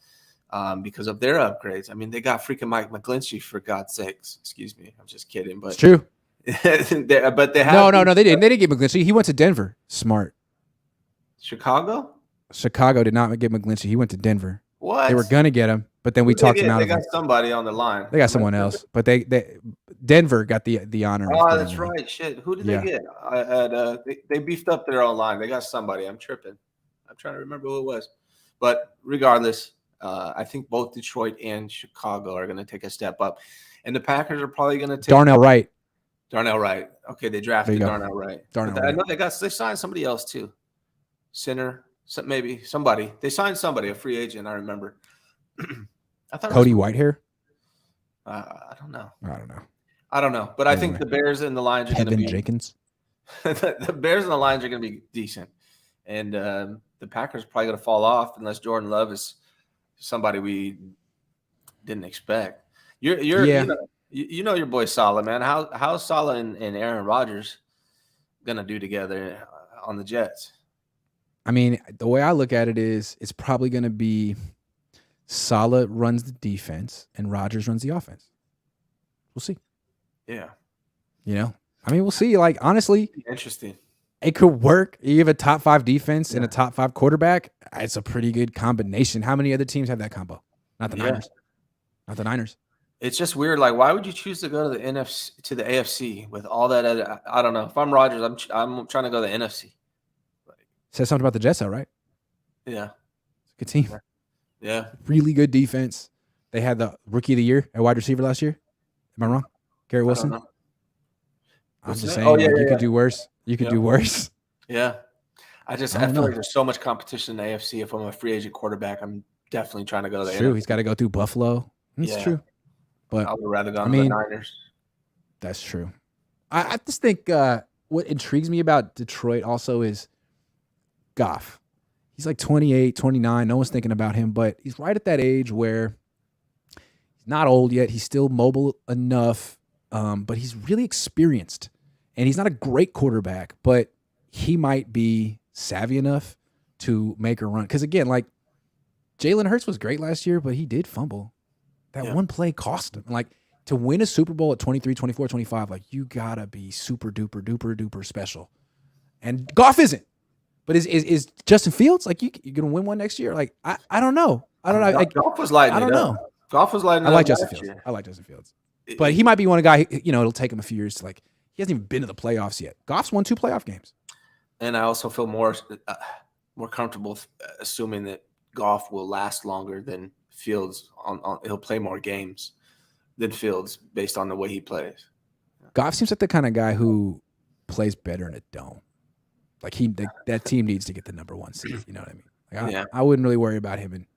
because of their upgrades. I mean, they got freaking Mike McGlinchey, for God's sakes. Excuse me. I'm just kidding. But it's true. But they have No, they didn't. They didn't get McGlinchey. He went to Denver. Smart. Chicago did not get McGlinchey. He went to Denver. What? They were going to get him, but then we talked him out of it. They got somebody on the line. They got someone else, but Denver got the honor. Oh, that's right. Shit. Who did they get? They beefed up their own line. They got somebody. I'm tripping. I'm trying to remember who it was. But regardless, I think both Detroit and Chicago are going to take a step up. And the Packers are probably going to take Darnell Wright. Okay, they drafted Darnell Wright. I know they signed somebody else too. Center, maybe somebody. They signed somebody, a free agent, I remember. I thought Cody Whitehair? I don't know. I don't know. But anyway, I think the Bears and the Lions are going to be Jenkins. The Bears and the Lions are going to be decent. And the Packers are probably going to fall off unless Jordan Love is somebody we didn't expect. You know your boy Saleh, man. How's Saleh and Aaron Rodgers going to do together on the Jets? I mean, the way I look at it is it's probably going to be Saleh runs the defense and Rodgers runs the offense. We'll see. Yeah. I mean, we'll see. Like, honestly, interesting. It could work. You have a top 5 defense and a top 5 quarterback. It's a pretty good combination. How many other teams have that combo? Not the Niners. It's just weird. Like, why would you choose to go to the the AFC with all that other? I don't know. If I'm Rodgers, I'm trying to go to the NFC. Says something about the Jets, though, right? Yeah. It's a good team. Yeah. Really good defense. They had the rookie of the year at wide receiver last year. Am I wrong? Garrett Wilson? I'm just saying, you could do worse. You could do worse. Yeah. I feel like there's so much competition in the AFC. If I'm a free agent quarterback, I'm definitely trying to go to the NFC. True. He's got to go through Buffalo. It's true. But I would rather go to the Niners. That's true. I just think what intrigues me about Detroit also is Goff. He's like 28, 29. No one's thinking about him, but he's right at that age where he's not old yet. He's still mobile enough, but he's really experienced. And he's not a great quarterback, but he might be savvy enough to make a run. Because, again, like Jalen Hurts was great last year, but he did fumble. That one play cost him. Like, to win a Super Bowl at 23, 24, 25, like, you got to be super duper, duper, duper special. And Goff isn't. But is Justin Fields, like, you going to win one next year? Like, I don't know. Goff was lighting it up. Goff was lighting it up. I like Justin Fields. But he might be one of the guy, it'll take him a few years to, like, he hasn't even been to the playoffs yet. Goff's won 2 playoff games. And I also feel more comfortable assuming that Goff will last longer than Fields. He'll play more games than Fields based on the way he plays. Goff seems like the kind of guy who plays better in a dome. Like that team needs to get the number 1 seed. You know what I mean? Like I wouldn't really worry about him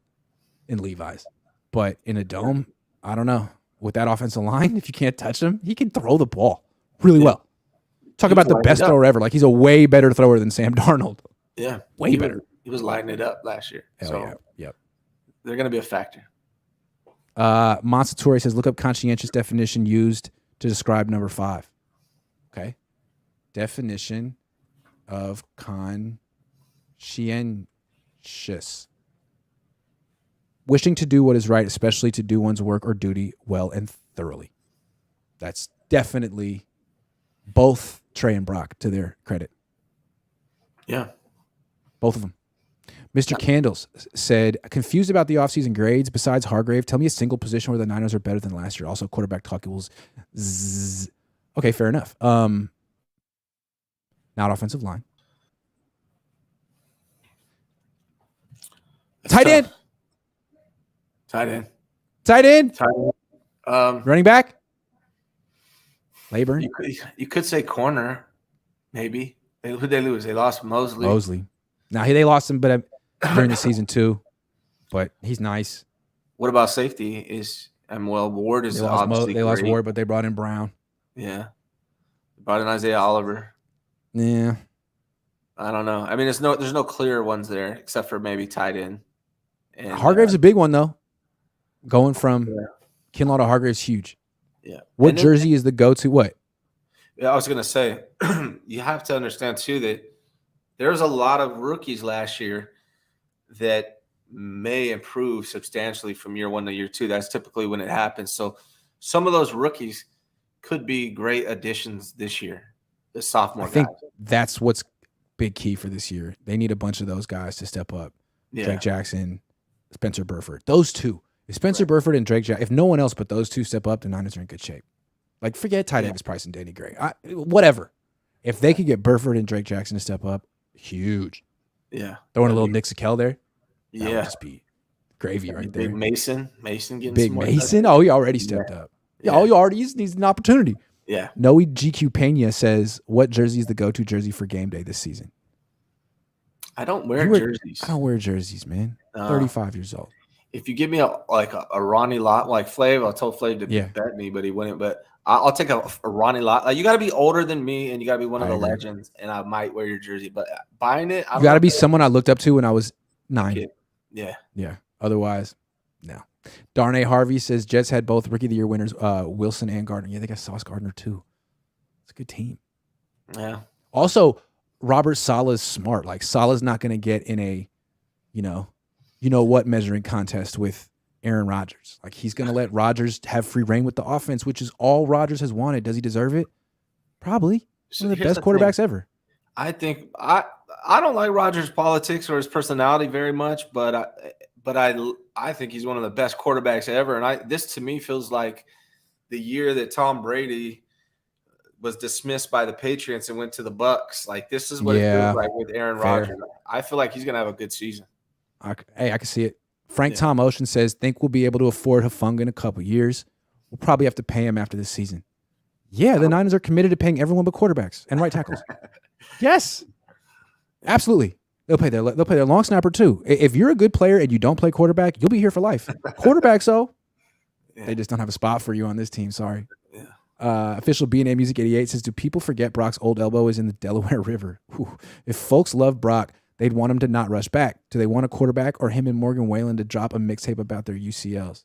in Levi's. But in a dome, I don't know. With that offensive line, if you can't touch him, he can throw the ball really well. Talk about the best thrower ever. Like, he's a way better thrower than Sam Darnold. Yeah. Way better. He was lighting it up last year. Yep. They're going to be a factor. Monsatori says, look up conscientious definition used to describe number 5. Okay. Definition of conscientious. Wishing to do what is right, especially to do one's work or duty well and thoroughly. That's definitely both Trey and Brock, to their credit. Yeah. Both of them. Mr. Candles said, confused about the offseason grades. Besides Hargrave, tell me a single position where the Niners are better than last year. Also, quarterback talk equals zzz. Okay, fair enough. Not offensive line. Tight end. Running back. Laburn. You could say corner, maybe. Who'd they lose? They lost Mosley. Now, they lost him, but during the season too. but he's nice. What about safety? Ward is obviously they lost great. Ward, but they brought in Brown. Yeah. Brought in Isaiah Oliver. Yeah. I don't know. I mean, there's no clear ones there except for maybe tight end. And Hargrave's a big one though. Going from Kinlaw to Hargrave's huge. Yeah. What jersey is the go-to? What? Yeah, I was gonna say you have to understand too that there's a lot of rookies last year that may improve substantially from year 1 to year 2. That's typically when it happens. So some of those rookies could be great additions this year. The sophomore guys. I think that's what's big key for this year. They need a bunch of those guys to step up. Yeah. Drake Jackson, Spencer Burford. Those two. If Spencer Burford and Drake Jackson, if no one else but those two step up, the Niners are in good shape. Like, forget Ty Davis Price and Danny Gray. Whatever. If they could get Burford and Drake Jackson to step up, huge. Yeah. Throwing a little Nick Sakel there. That would Yeah. just be gravy right there. Big Mason getting Big some more Mason. Oh, he already stepped up. Yeah. All he already needs an opportunity. Yeah. Noe GQ Pena says, what jersey is the go-to jersey for game day this season? I don't wear jerseys. I don't wear jerseys, man. 35 years old. If you give me a Ronnie Lott, like Flav, I told Flav to bet me, but he wouldn't. But I'll take a Ronnie Lott. Like, you got to be older than me, and you got to be one of the legends, and I might wear your jersey. But buying it, you got to be someone I looked up to when I was 9. Yeah. Otherwise, no. Darnay Harvey says Jets had both Rookie of the Year winners, Wilson and Gardner. Yeah, they got Sauce Gardner too. It's a good team. Yeah. Also, Robert Saleh's smart. Like, Saleh's not going to get in a, you know what measuring contest with Aaron Rodgers. Like, he's going to let Rodgers have free reign with the offense, which is all Rodgers has wanted. Does he deserve it? Probably. One of the best quarterbacks ever. I think I don't like Rodgers' politics or his personality very much, but I think he's one of the best quarterbacks ever. And this to me feels like the year that Tom Brady was dismissed by the Patriots and went to the Bucs. Like, this is what it feels like with Aaron Rodgers. I feel like he's going to have a good season. I can see it. Frank Tom Ocean says, think we'll be able to afford Hufanga in a couple years. We'll probably have to pay him after this season. Yeah, the Niners are committed to paying everyone but quarterbacks and right tackles. Yes, absolutely. They'll pay their long snapper too. If you're a good player and you don't play quarterback, you'll be here for life. Quarterbacks, though, they just don't have a spot for you on this team. Sorry. Official B&A Music 88 says, do people forget Brock's old elbow is in the Delaware River? Whew. If folks love Brock, they'd want him to not rush back. Do they want a quarterback or him and Morgan Whalen to drop a mixtape about their UCLs?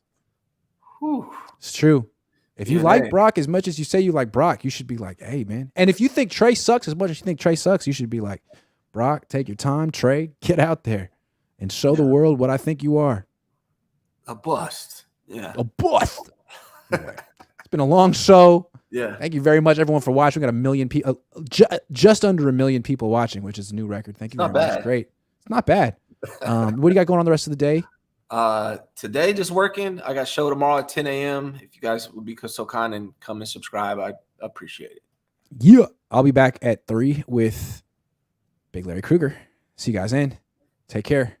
Whew. It's true. If you like Brock as much as you say you like Brock, you should be like, hey, man. And if you think Trey sucks as much as you think Trey sucks, you should be like, Brock, take your time, Trey, get out there and show the world what I think you are. A bust. Yeah. A bust. Anyway, it's been a long show. Yeah. Thank you very much, everyone, for watching. We got 1 million people, just under 1 million people watching, which is a new record. Thank you very much. Great. It's not bad. What do you got going on the rest of the day? Today, just working. I got show tomorrow at 10 a.m. If you guys would be so kind and come and subscribe, I'd appreciate it. Yeah. I'll be back at 3 with Big Larry Krueger. See you guys then. Take care.